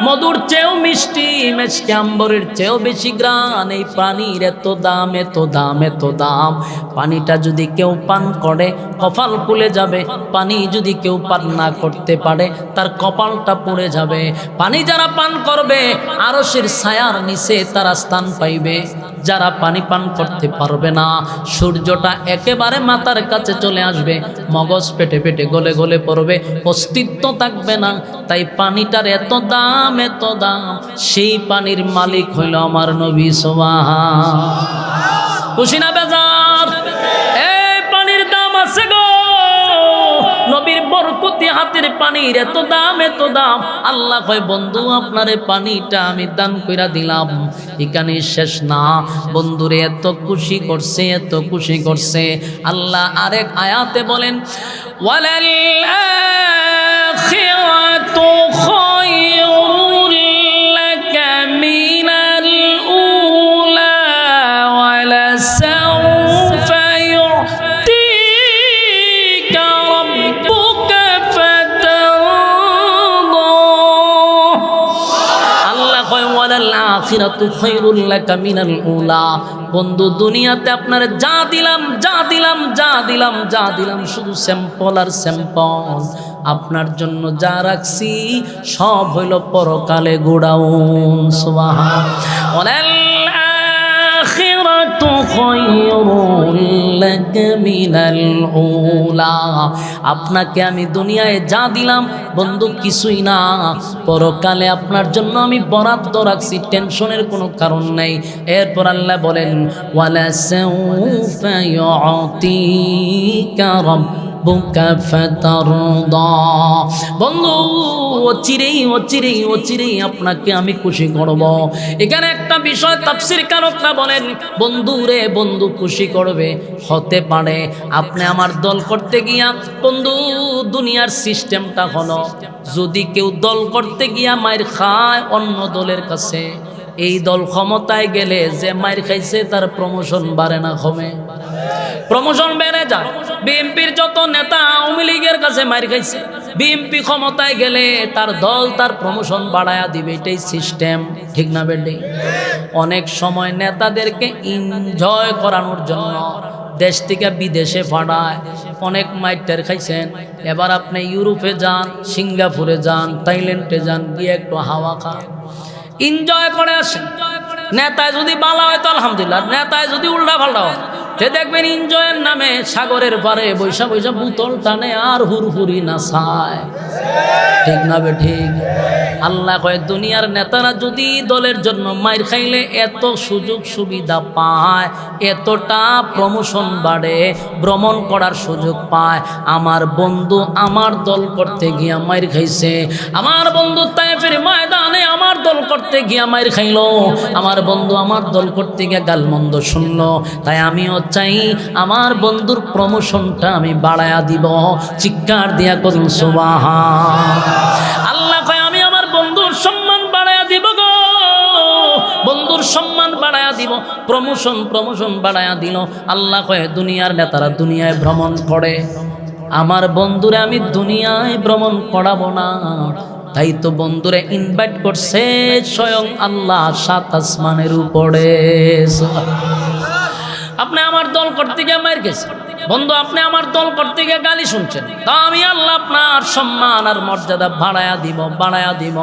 মধুর চেয়েও মিষ্টি, মেশকে আম্বরের চেয়েও বেশি গ্রান। এই পানির এত দাম, এত দাম, এত দাম। পানিটা যদি কেউ পান করে কপাল খুলে যাবে, পানি যদি কেউ পান না করতে পারে তার কপালটা পুড়ে যাবে। পানি যারা পান করবে আরশের ছায়ার নিচে তারা স্থান পাইবে। যারা পানি পান করতে পারবে না, সূর্যটা একেবারে মাথার কাছে চলে আসবে, মগজ পেটে পেটে গলে গলে পড়বে, অস্তিত্ব থাকবে না। তাই পানিটার এত দাম, এত দাম। সেই পানির মালিক হইল আমার নবী। সুবহানাল্লাহ। খুশি না বেজার? এই পানির দাম আছে গো, নবীর বরকতি হাতের পানির এত দাম, এত দাম। আল্লাহ কয় বন্ধু আপনারে পানিটা আমি দান কইরা দিলাম। এখানে শেষ না বন্ধুরে, এত খুশি করছে, এত খুশি করছে। আল্লাহ আরেক আয়াতে বলেন ওয়ালাল আখিরাতু খায়রুল লাকা মিনাল উলা ওয়ালাসাউফা ইউ'তিকা রাব্বুকা ফাতারদা। আল্লাহ কয় ওয়ালাল আখিরাতু খায়রুল লাকা মিনাল উলা। বন্ধু দুনিয়াতে আপনার যা দিলাম, যা দিলাম, যা দিলাম, যা দিলাম, শুধু স্যাম্পল আর স্যাম্পল। আপনার জন্য যা রাখছি সব হইল পরকালে গোডাউন। সুবহানাল্লাহ। ওয়ালাল আখিরাতু খায়রুল লাকা মিনাল উলা। আপনাকে আমি দুনিয়ায় যা দিলাম বন্ধু কিছুই না, পরকালে আপনার জন্য আমি বরাদ্দ রাখছি, টেনশনের কোনো কারণ নাই। এরপর আল্লাহ বলেন ওয়ালা সাউফা ইউ'তিকা রাব্বুকা ফাতারদা। বন্ধু অচিরেই অচিরেই অচিরেই আপনাকে আমি খুশি করব। এখানে একটা বিষয় তাফসীরকারকরা বলেন বন্ধু রে, বন্ধু খুশি করবে হতে পারে আপনি আমার দল করতে গিয়া। বন্ধু দুনিয়ার সিস্টেমটা হলো যদি কেউ দল করতে গিয়া মাইর খায় অন্য দলের কাছে, এই দল ক্ষমতায় গেলে যে মাইর খাইছে তার প্রমোশন বাড়ে না কমে? প্রমোশন বেড়ে যায়। বিএনপির যত নেতা আওয়ামী লীগের কাছে মার খাইছে, বিএনপি ক্ষমতায় গেলে তার দল তার প্রমোশন বাড়ায়া দিবে, এটাই সিস্টেম, ঠিক না বেডি? অনেক সময় নেতাদেরকে এনজয় করানোর জন্য দেশ থেকে বিদেশে পাঠায়, অনেক মাইটার খাইছেন। এবার আপনি ইউরোপে যান, সিঙ্গাপুরে যান, থাইল্যান্ডে যান, গিয়ে একটু হাওয়া খান, এনজয় করে আসেন। নেতায় যদি বালা হয় তো আলহামদুলিল্লাহ, নেতায় যদি উল্টা পাল্টা হয় তে দেখবেন এনজয়ের নামে সাগরের পারে বৈশা বৈশা বোতল টানে আর হুরহুরি নাচায়, ঠিক না বে ঠিক? আল্লাহ কয় দুনিয়ার নেতারা যদি দলের জন্য মাইর খাইলে এত সুযোগ সুবিধা পায়, এতটা প্রমোশন বাড়ে, ভ্রমণ করার সুযোগ পায়, আমার বন্ধু আমার দল করতে গিয়া মাইর খাইছে, আমার বন্ধু তায়েফের ময়দানে আমার দল করতে গিয়া মাইর খাইলো, আমার বন্ধু আমার দল করতে গিয়া গালমন্দ শুনলো, তাই আমিও চাই আমার বন্ধুর প্রমোশনটা আমি বাড়ায়া দিব। চিৎকার দিয়া করুন সুবহান আল্লাহ। কয় আমি আমার বন্ধুর সম্মান বাড়ায়া দিব গো, বন্ধুর সম্মান বাড়ায়া দিব, প্রমোশন বাড়ায়া দিল। আল্লাহ কয় দুনিয়ার নেতারা দুনিয়ায় ভ্রমণ করে, আমার বন্ধুরে আমি দুনিয়ায় ভ্রমণ করাবো না, তাই তো বন্ধুরে ইনভাইট করছে স্বয়ং আল্লাহ সাত আসমানের উপরে। আপনি আমার দল করতে গিয়ে মার গেছে বন্ধু, আপনি আমার দল করতে গিয়ে গালি শুনছেন, তা আমি আল্লাহ আপনার সম্মান আর মর্যাদা বাড়ায়া দিব।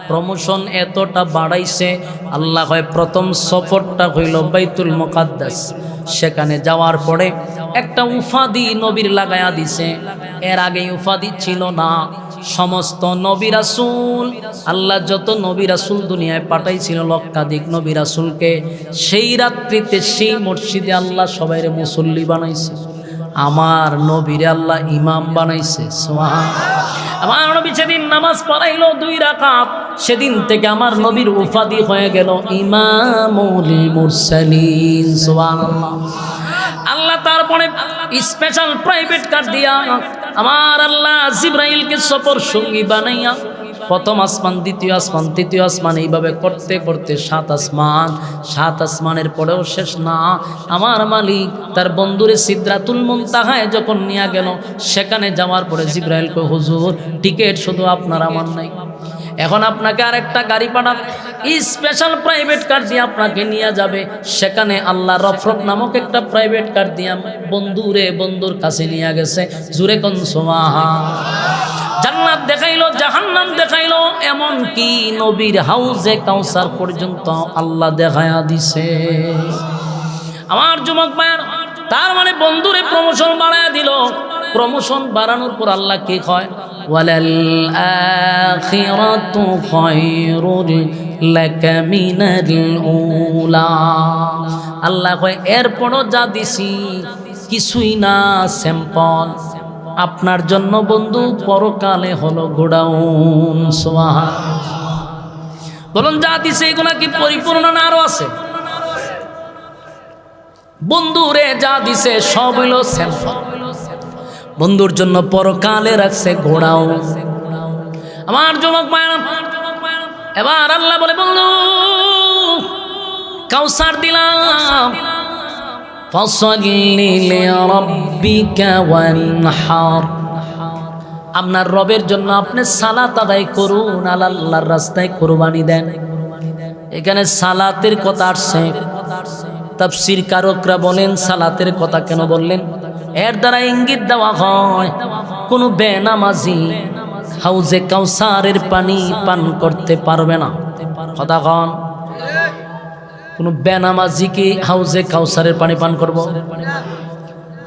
প্রমোশন এতটা বাড়াইছে, আল্লাহ হয় প্রথম সফরটা হইল বাইতুল মুকাদ্দাস। সেখানে যাওয়ার পরে একটা উফাদি নবীর লাগায়া দিছে, এর আগে উফাদি ছিল না। সমস্ত নবী রাসূল, আল্লাহ যত নবী রাসূল দুনিয়ায় পাঠাইছিল লক্ষাধিক নবী রাসূলকে, সেই রাত্রিতে সেই মসজিদে আল্লাহ সবাইরে মুসল্লি বানাইছে, আমার নবীরে আল্লাহ ইমাম বানাইছে। সুবহানাল্লাহ। আমার নবী সেদিন নামাজ পড়াইলো 2 রাকাত, সেদিন থেকে আমার নবীর উপাধি হয়ে গেল ইমামুল মুরসালিন। সুবহানাল্লাহ। আল্লাহ তারপরে স্পেশাল প্রাইভেট কার দিয়া আমার আল্লাহ জিবরাইলকে সফর সঙ্গী বানাইয়া প্রথম আসমান, দ্বিতীয় আসমান, তৃতীয় আসমান, এইভাবে করতে করতে 7 আসমান। 7 আসমানের পরেও শেষ না, আমার মালিক তার বন্ধুরে সিদরাতুল মুনতাহায় যখন নিয়ে গেল, সেখানে যাওয়ার পরে জিবরাইল কয় হুজুর টিকিট শুধু আপনার আমার নাই, এখন আপনাকে আরেকটা গাড়ি পাঠান, স্পেশাল প্রাইভেট কার দিয়ে আপনাকে নিয়ে যাবে। সেখানে আল্লাহ রফরক নামক একটা প্রাইভেট কার দিয়া বন্ধুর কাছে নিয়ে গেছে। জুরে কোন সুবহান। জান্নাত দেখাইলো, জাহান্নাম দেখাইলো, এমন কি নবীর হাউজে কাউসার পর্যন্ত আল্লাহ দেখায়া দিছে। আমার যুবক ভাইয়ের, তার মানে বন্ধুরে প্রমোশন বাড়ায়া দিল। প্রমোশন বাড়ানোর পর আল্লাহ কি কয়? ওয়ালাল আখিরাতু খায়রুল লাকা মিনাল উলা। আল্লাহ কয় এরপরও যা দিছি কিছুই না, স্যাম্পল। আপনার জন্য বন্ধু পরকালে হলো গোডাউন। সুবহানাল্লাহ। বলুন যা দিছে এগুলা কি পরিপূর্ণ না আরো আছে? বন্ধুরে যা দিছে সব হইল স্যাম্পল, বন্ধুর জন্য পরকালে রাখছে গোডাউন। আমার যুবক ভাইরা, এবার আল্লাহ বলে বন্ধু কাউসার দিলাম, ফাসাল্লি লিরাব্বিকা ওয়ানহার। আপনার রবের জন্য আপনি সালাত আদায় করুন, আল্লাহর রাস্তায় কুরবানি দেন। এখানে সালাতের কথা আসছে, তাফসীর কারকরা বলেন সালাতের কথা কেন বললেন? এর দ্বারা ইঙ্গিত দেওয়া হয় কোন বেনামাজি হাউজে কাউসারের পানি পান করতে পারবে না। কথা কন, কোন বেনামাজি কি হাউজে কাউসারের পানি পান করব?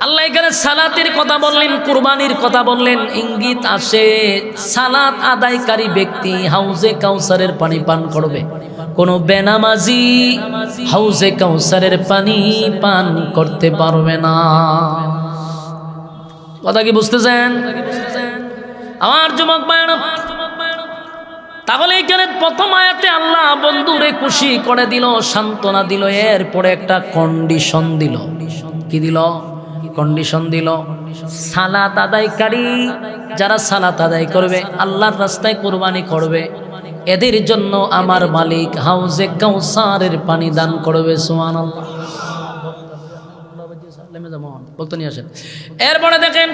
আল্লাহ এখানে সালাতের কথা বললেন, কুরবানির কথা বললেন, ইঙ্গিত আসে সালাত আদায়কারী ব্যক্তি হাউজে কাউসারের পানি পান করবে, কোন বেনামাজি হাউজে কাউসারের পানি পান করতে পারবে না। কথা কি বুঝতেছেন আমার যুবক ভাইরা? তাহলে এখানে প্রথম আয়াতে আল্লাহ বন্ধুরে খুশি করে দিল, সান্ত্বনা দিল, এরপরে একটা কন্ডিশন দিল। কি দিল? কন্ডিশন দিল, সালাত আদায়কারী যারা সালাত আদায় করবে, আল্লাহর রাস্তায় কুরবানি করবে, এদের জন্য আমার মালিক হাউজে কাউসারের পানি দান করবে। সুবহানাল্লাহ। থেমে যাবো বলতে নিয়ে আসেন। এরপরে দেখেন,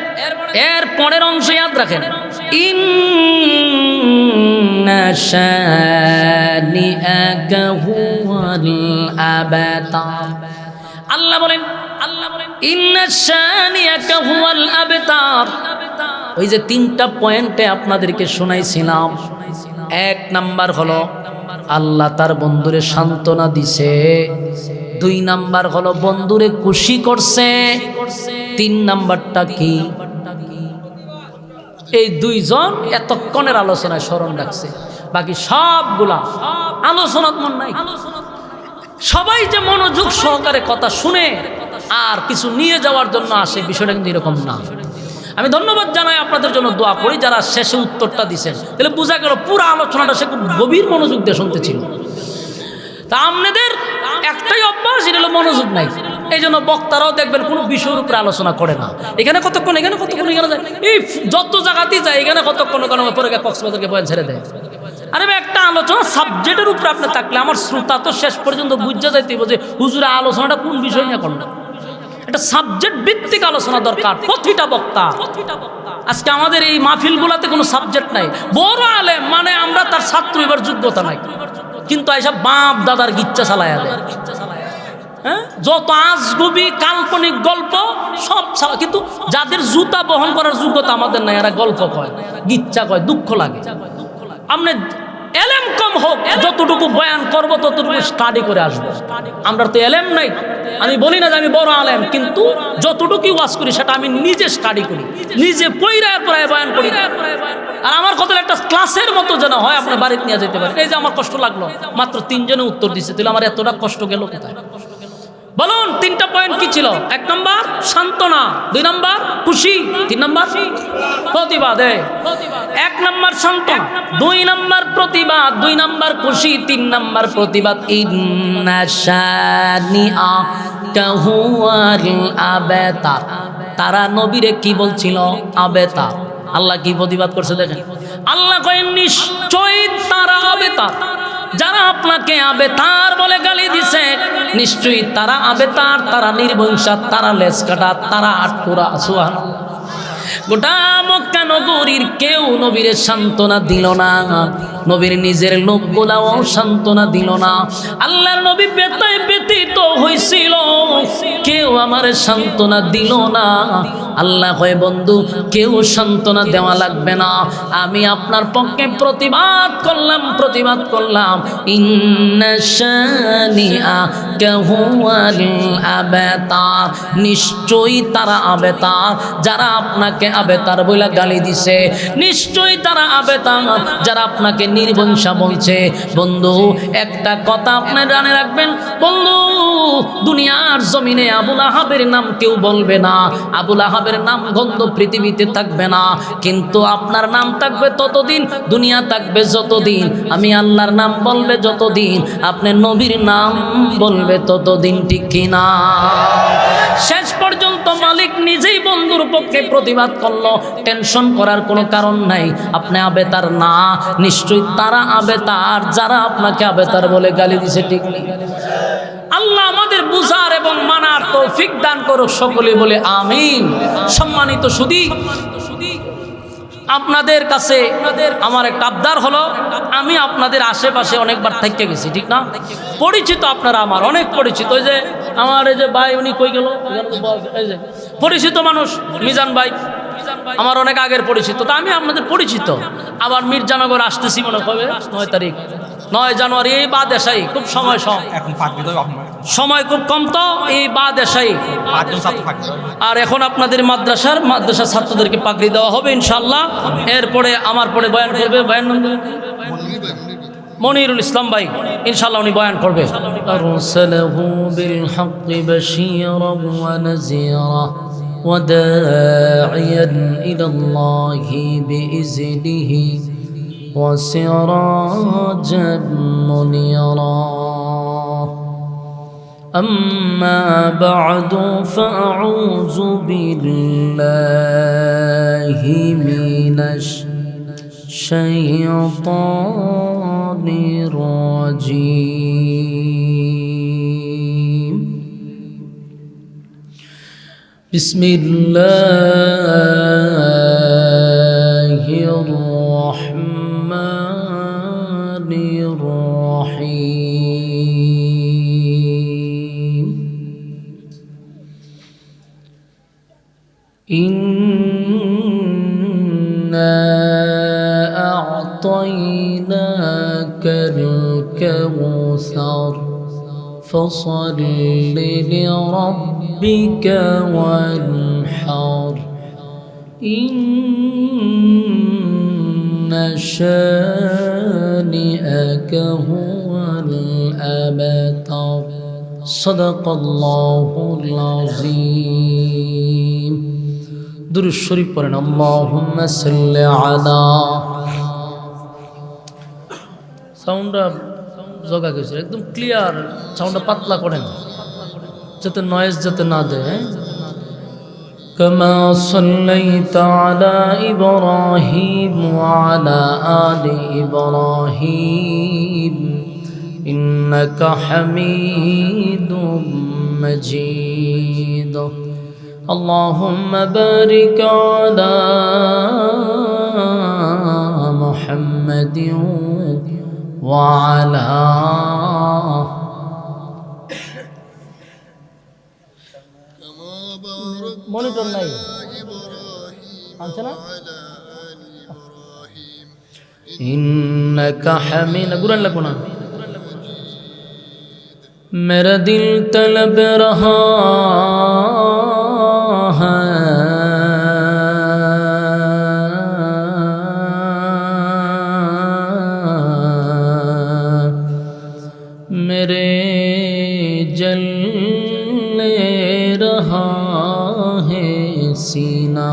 এর পরের অংশ ইয়াদ রাখেন, ইন্না শানিআকা হুয়াল আবতার। আল্লাহ বলেন ইন্না শানিআকা হুয়াল আবতার। ওই যে তিনটা পয়েন্টে আপনাদেরকে শোনাইছিলাম, এক নাম্বার হলো আল্লাহ তার বন্ধুরে সান্ত্বনা দিছে, দুই নাম্বার হলো বন্ধুরে খুশি করছে, তিন নাম্বারটা কি? এই দুইজন এতক্ষণের আলোচনায় স্মরণ রাখছে, বাকি সবগুলা আলোচনার মন নাই। সবাই যে মনোযোগ সহকারে কথা শুনে আর কিছু নিয়ে যাওয়ার জন্য আসে, বিষয়টা কিন্তু এরকম না। আমি ধন্যবাদ জানাই, আপনাদের জন্য দোয়া করি যারা শেষে উত্তরটা দিছেন, তাহলে বোঝা গেল পুরো আলোচনাটা সে খুব গভীর মনোযোগ দিয়ে শুনতে ছিল। তা আপনাদের একটাই অভ্যাস, এটা হলো মনোযোগ নাই। এই জন্য বক্তারাও দেখবেন কোনো বিষয়ের উপরে আলোচনা করে না, এখানে কতক্ষণ, এখানে কতক্ষণ, এখানে যায়, এই যত জায়গাতেই যায় এখানে কতক্ষণ, কেন পরে কক্সবাজারকে বয়ান ছেড়ে দেয়। আরে একটা আলোচনা সাবজেক্টের উপরে আপনি থাকলে আমার শ্রোতা তো শেষ পর্যন্ত বুঝা যাইতে যে হুজুরের আলোচনাটা কোন বিষয় নিয়ে করলো। একটা সাবজেক্ট ভিত্তিক আলোচনা দরকার প্রতিটা বক্তা। আজকে আমাদের এই মাহফিলগুলোতে কোনো সাবজেক্ট নাই। বড় আলেম মানে আমরা তার ছাত্র এবার যোগ্যতা নাই, কিন্তু এইসব বাপ দাদার গিচ্ছা চালায়া দেয়। হ্যাঁ, যত আজগুবি কাল্পনিক গল্প সব, কিন্তু যাদের জুতা বহন করার যোগ্যতা আমাদের নাই, এরা গল্প কয়, গিচ্ছা কয়, দুঃখ লাগে। আপনি এলেম কম হোক, যতটুকু বয়ান করব ততটুকু স্টাডি করে আসবো। আমরা তো এলেম নাই, আমি বলি না যে আমি বড় আলেম, কিন্তু যতটুকু ওয়াজ করি সেটা আমি নিজে স্টাডি করি, নিজে পয়রায় পড়ায় বয়ান করি। আর আমার কথা একটা ক্লাসের মতো যেন হয়, আপনার বাড়িতে নিয়ে যেতে পারে। এই যে আমার কষ্ট লাগলো, মাত্র তিনজনে উত্তর দিচ্ছে, তাহলে আমার এতটা কষ্ট গেল কোথায়? বলুন তিনটা পয়েন্ট কি ছিল? এক নম্বর সান্ত্বনা, দুই নম্বর খুশি, তিন নম্বর প্রতিবাদ। এক নম্বর সান্ত্বনা, দুই নম্বর প্রতিবাদ, দুই নম্বর খুশি, তিন নম্বর প্রতিবাদ। ইন্না শানিআকা হুয়াল আবতার। তারা নবীরে কি বলছিল? আবেতার। আল্লাহ কি প্রতিবাদ করছে দেখেন, আল্লাহ কয় নিশ্চয়ই তারা আবেতার। যারা আপনাকে আবেতার বলে গালি দিছে, নিশ্চয়ই তারা আবেতার, তারা নির্বংশা, তারা লেজ কাটা, তারা আটপুরা। সুবহানাল্লাহ। গোটা মক্কা নগরীর কেউ নবীরে সান্ত্বনা দিল না, নবীর নিজের লোকগুলাও সান্ত্বনা দিল না। আল্লাহর নবী বেতায় ব্যতীত হয়েছিল, কেউ আমার সান্ত্বনা দিল না। আল্লাহ কয় বন্ধু কেউ সান্ত্বনা দেওয়া লাগবে না, আমি আপনার পক্ষে প্রতিবাদ করলাম, প্রতিবাদ করলাম। ইন্না শানিআকা হুয়াল আবতার। নিশ্চয়ই তারা আবেতার, যারা আপনাকে আবেতার বলে গালি দিছে, নিশ্চয়ই তারা আবেতার, যারা আপনাকে নির্বংশা বলছে। বন্ধু একটা কথা আপনি জানে রাখবেন, বন্ধু দুনিয়ার জমিনে আবুল আহাবের নাম কেউ বলবে না, আবুল আহাবের নাম গন্ধ পৃথিবীতে থাকবে না, কিন্তু আপনার নাম থাকবে ততদিন, দুনিয়া থাকবে যতদিন, আমি আল্লাহর নাম বলবে যতদিন, আপনি নবীর নাম বলবে ততদিন, ঠিক কিনা? শেষ পর্যন্ত মালিক নিজেই বন্ধুর পক্ষে প্রতিবাদ করলো। টেনশন করার কোনো কারণ নাই, আপনি আবেতার না, নিশ্চয়ই তারা আবেতার যারা আপনাকে আবেতার বলে গালি দিছে, ঠিক নেই? আল্লাহ আমাদের বুঝার এবং মানার তৌফিক দান করুক, সকলে বলে আমিন। সম্মানিত সুধী, আপনাদের কাছে আমার একটা আবদার হলো, আমি আপনাদের আশেপাশে অনেকবার থেকে গেছি, ঠিক না? পরিচিত আপনারা আমার অনেক পরিচিত। ওই যে আমার এই যে ভাই, উনি কই গেল, এই যে পরিচিত মানুষ মিজান ভাই, আমার অনেক আগের পরিচিত। তা আমি আপনাদের পরিচিত। আবার মির্জানগর আসতেছি মনে হবে 9 তারিখ, 9 জানুয়ারি, এই বাদ এসাই খুব সময় সময় খুব কম, তো এই বাদ এসাই। আর এখন আপনাদের মাদ্রাসার ছাত্রদেরকে পাগড়ি দেওয়া হবে ইনশাআল্লাহ। এরপরে আমার পরে বয়ান করবে, বয়ান মনিরুল ইসলাম ভাই, ইনশাআল্লাহ উনি বয়ান করবে। আরসালাহু বিল হাক্কি বাশীরান ওয়া নাযীরা ওয়া দাঈয়ান ইলাল্লাহি বিইজনিহি ওয়া সিরাজান মুনীরা। أما بعد فأعوذ بالله من الشيطان الرجيم. বিসমিল্লাহির রহমানির রহিম ইন্না আ'তাইনাকাল কাউসার فصل لربك وانحر إن شانئك هو الأبتر صدق الله العظيم درود الشريف পড়েন اللهم صل على সাউন্ড জগা গেছে একদম ক্লিয়ার সাউন্ডটা পাতলা করেন যাতে নয়েজ যাতে না দেয় كما صليت على إبراهيم وعلى آل إبراهيم إنك حميد مجيد اللهم بارك على محمد وعلى মনিটর নাই আনছে না ইন্নাকা হামিদ গুরান লাগো না মেরা দিল তলব রহা मेरे जलने रहा है सीना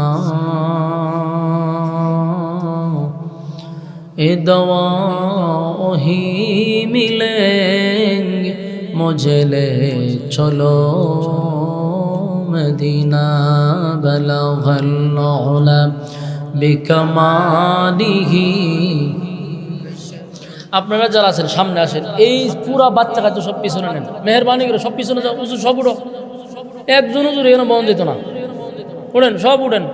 ए दवा ही मिलेंगे मुझे ले चलो मदीना बलगल उला बिकमालिही আপনারা যারা আছেন সামনে আসেন এই পুরা বাচ্চা কাচ্চা সব পিছনে নেন মেহরবানি করে সব পিছনে যাও উজু সব উঠো একজন উজুর এখানে বন্ধ দিত না উঠেন সব উঠেন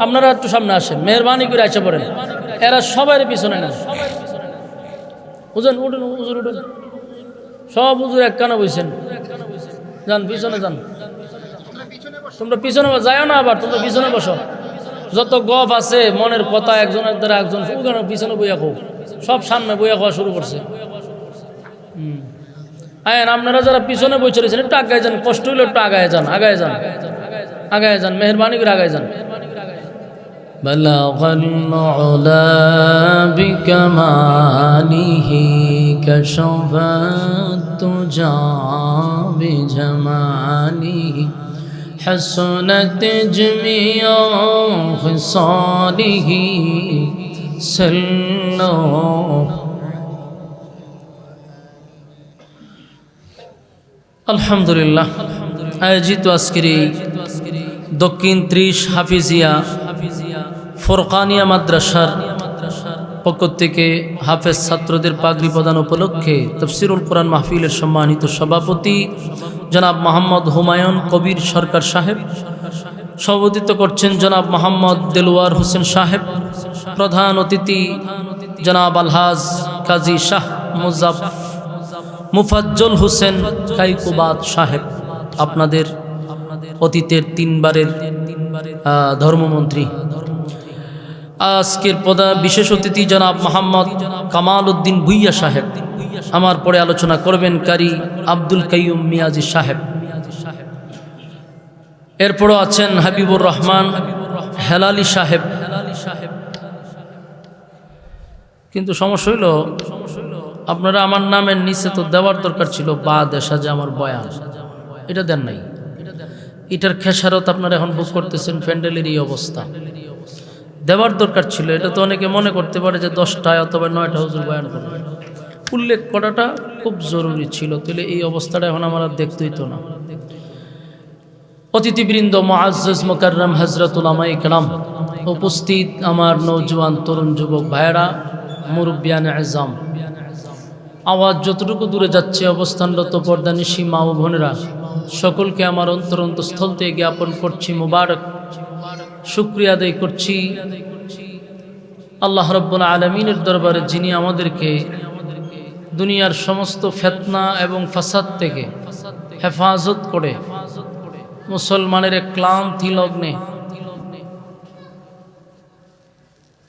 আপনারা একটু সামনে আসেন মেহরবানি করে আসে পড়েন এরা সবাই পিছনে নেন উঠেন উঠেন উজুর উঠেন সব উজুর এক কানা বইছেন যান পিছনে যান তোমরা পিছনে যাও না আবার তোমরা পিছনে বসো যত গপ আছে মনের কথা একজনের দ্বারা একজন পিছনে বইয়া খো সব সামনে বইয়া খাওয়া শুরু করছে আয়েন আপনারা যারা পিছনে বই চলেছেন একটু আগায় যান কষ্ট হলে একটু আগায় যান আগায় যান আগায় যান মেহরবানি করে আগায় যান বলগল উলা বিকমালিহি কশফাত তুজা বিজমালিহি حسنت جميع خصاله سلو আলহামদুলিল্লাহ আয়োজিত আজকের দক্ষিণ 30 হাফিজিয়া ফুরকানিয়া মাদ্রাসার পক্ষ থেকে হাফেজ ছাত্রদের পাগড়ি প্রদান উপলক্ষে তাফসীরুল কোরআন মাহফিলের সম্মানিত সভাপতি জনাব মোহাম্মদ হুমায়ুন কবির সরকার সাহেব, সভাপতিত্ব করছেন জনাব মোহাম্মদ দেলোয়ার হোসেন সাহেব, প্রধান অতিথি জনাব আলহাজ কাজী শাহ মুফাজ্জল হোসেন কাইকুবাদ সাহেব, আপনাদের অতীতের 3 বারের ধর্মমন্ত্রী। আজকের বিশেষ অতিথি জনাব মোহাম্মদ কামাল উদ্দিন ভুইয়া সাহেব, আমার পরে আলোচনা করবেন কারি আব্দুল কাইয়ুম মিয়াজি সাহেব। এরপরও আছেন হাবিবুর রহমান হেলালি সাহেব। কিন্তু সমস্যা হইল আপনারা আমার নামের নিচে তো দেওয়ার দরকার ছিল বা দেশা যে আমার বয়ান, এটা দেন নাই। এটার খেসারত আপনারা এখন বুক করতেছেন, প্যান্ডেলের এই অবস্থা দেওয়ার দরকার ছিল। এটা তো অনেকে মনে করতে পারে যে 10টায় অথবা 9টা হুজুর বয়ান করবে, উল্লেখ করাটা খুব জরুরি ছিল, তাহলে এই অবস্থাটা এখন আমার আর দেখতে হইতো না। অতিথিবৃন্দ, মুআজ্জাজ মুকাররম হযরত উলামায়ে কেরাম, উপস্থিত আমার নওজোয়ান তরুণ যুবক ভাইয়েরা, মুরব্বিয়ানে আযম, আওয়াজ যতটুকু দূরে যাচ্ছে অবস্থানরত পর্দানিশী মা ও বোনেরা, সকলকে আমার অন্তরস্থল থেকে জ্ঞাপন করছি মুবারক, শুকরিয়া আদায় করছি আল্লাহ রাব্বুল আলামিনের দরবারে, যিনি আমাদেরকে দুনিয়ার সমস্ত ফিতনা এবং ফাসাদ থেকে হেফাজত করে মুসলমানের ক্লান্তি লগ্নে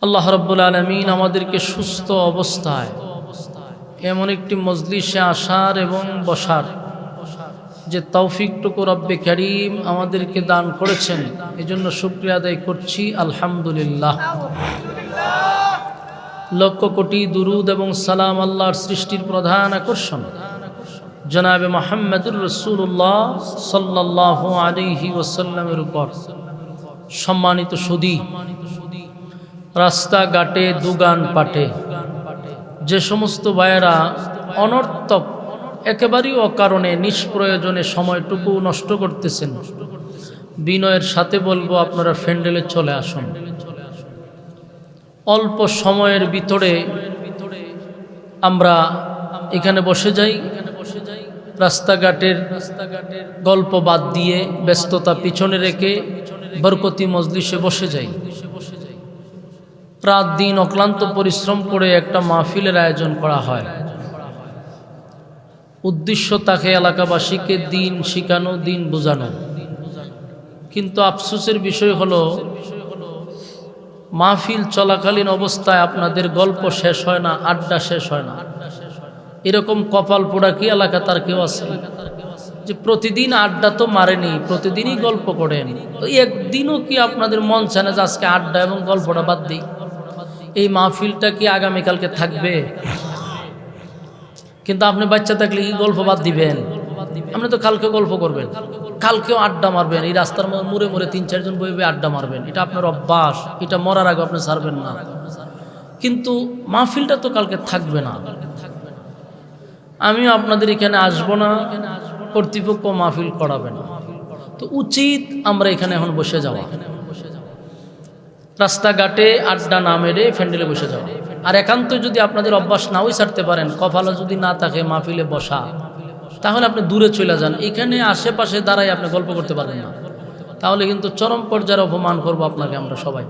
আল্লাহ রাব্বুল আলামিন আমাদেরকে সুস্থ অবস্থায় এমন একটি মজলিসে আসার এবং বসার যে তৌফিকটুকু রব্বে কারীম আমাদেরকে দান করেছেন, এজন্য শুকরিয়া আদায় করছি আলহামদুলিল্লাহ। লক্ষ কোটি দুরুদ এবং সালাম আল্লাহর সৃষ্টির প্রধান আকর্ষণ জনাবে মুহাম্মদুর রাসূলুল্লাহ সাল্লাল্লাহু আলাইহি ওয়াসাল্লামের উপর। সম্মানিত সুধী, রাস্তাঘাটে দুগান পাটে যে সমস্ত ভাইয়েরা অনর্থক একেবারেই অকারণে নিষ্প্রয়োজনে সময়টুকু নষ্ট করতেছেন, বিনয়ের সাথে বলবো আপনারা ফ্যান্ডেলে চলে আসুন। অল্প সময়ের ভিতরে আমরা এখানে বসে যাই, রাস্তাঘাটের গল্প বাদ দিয়ে ব্যস্ততা পিছনে রেখে বরকতি মজলিসে বসে যাই। রাত দিন অক্লান্ত পরিশ্রম করে একটা মাহফিলের আয়োজন করা হয়, উদ্দেশ্য তাকে এলাকাবাসীকে দিন শিখানো, দিন বোঝানো। কিন্তু আফসোসের বিষয় হলো মাহফিল চলাকালীন অবস্থায় আপনাদের গল্প শেষ হয় না, আড্ডা শেষ হয় না। এরকম কপাল পোড়া কি এলাকা তার কেউ আছে যে প্রতিদিন আড্ডা তো মারেনি, প্রতিদিনই গল্প করেন? তো একদিনও কি আপনাদের মন চায় না যে আজকে আড্ডা এবং গল্পটা বাদ দিই? এই মাহফিলটা কি আগামীকালকে থাকবে? কিন্তু আপনি বাচ্চা থাকলে কি গল্প বাদ দিবেন? আপনি তো কালকে গল্প করবেন, কালকেও আড্ডা মারবেন, এই রাস্তার মুড়ে মুড়ে ৩-৪ জন বইবে আড্ডা মারবেন। এটা আপনার অভ্যাস, এটা মরার আগে আপনি ছাড়বেন না। কিন্তু মাহফিলটা তো কালকে থাকবে না। আমিও আপনাদের এখানে আসবো না, কর্তৃপক্ষ মাহফিল করাবে না। তো উচিত আমরা এখানে এখন বসে যাওয়া, রাস্তাঘাটে আড্ডা না মেরে ফ্যান্ডেলে বসে যাওয়া। আর একান্ত যদি আপনাদের অভ্যাস নাও ছাড়তে পারেন, কপালে যদি না থাকে মাহফিলে বসা, তাহলে আপনি দূরে চলে যান। এখানে আশেপাশে দাঁড়াই আপনি গল্প করতে পারবেন না, তাহলে কিন্তু চরম পর্যায়ে অপমান করবো আপনাকে আমরা সবাই।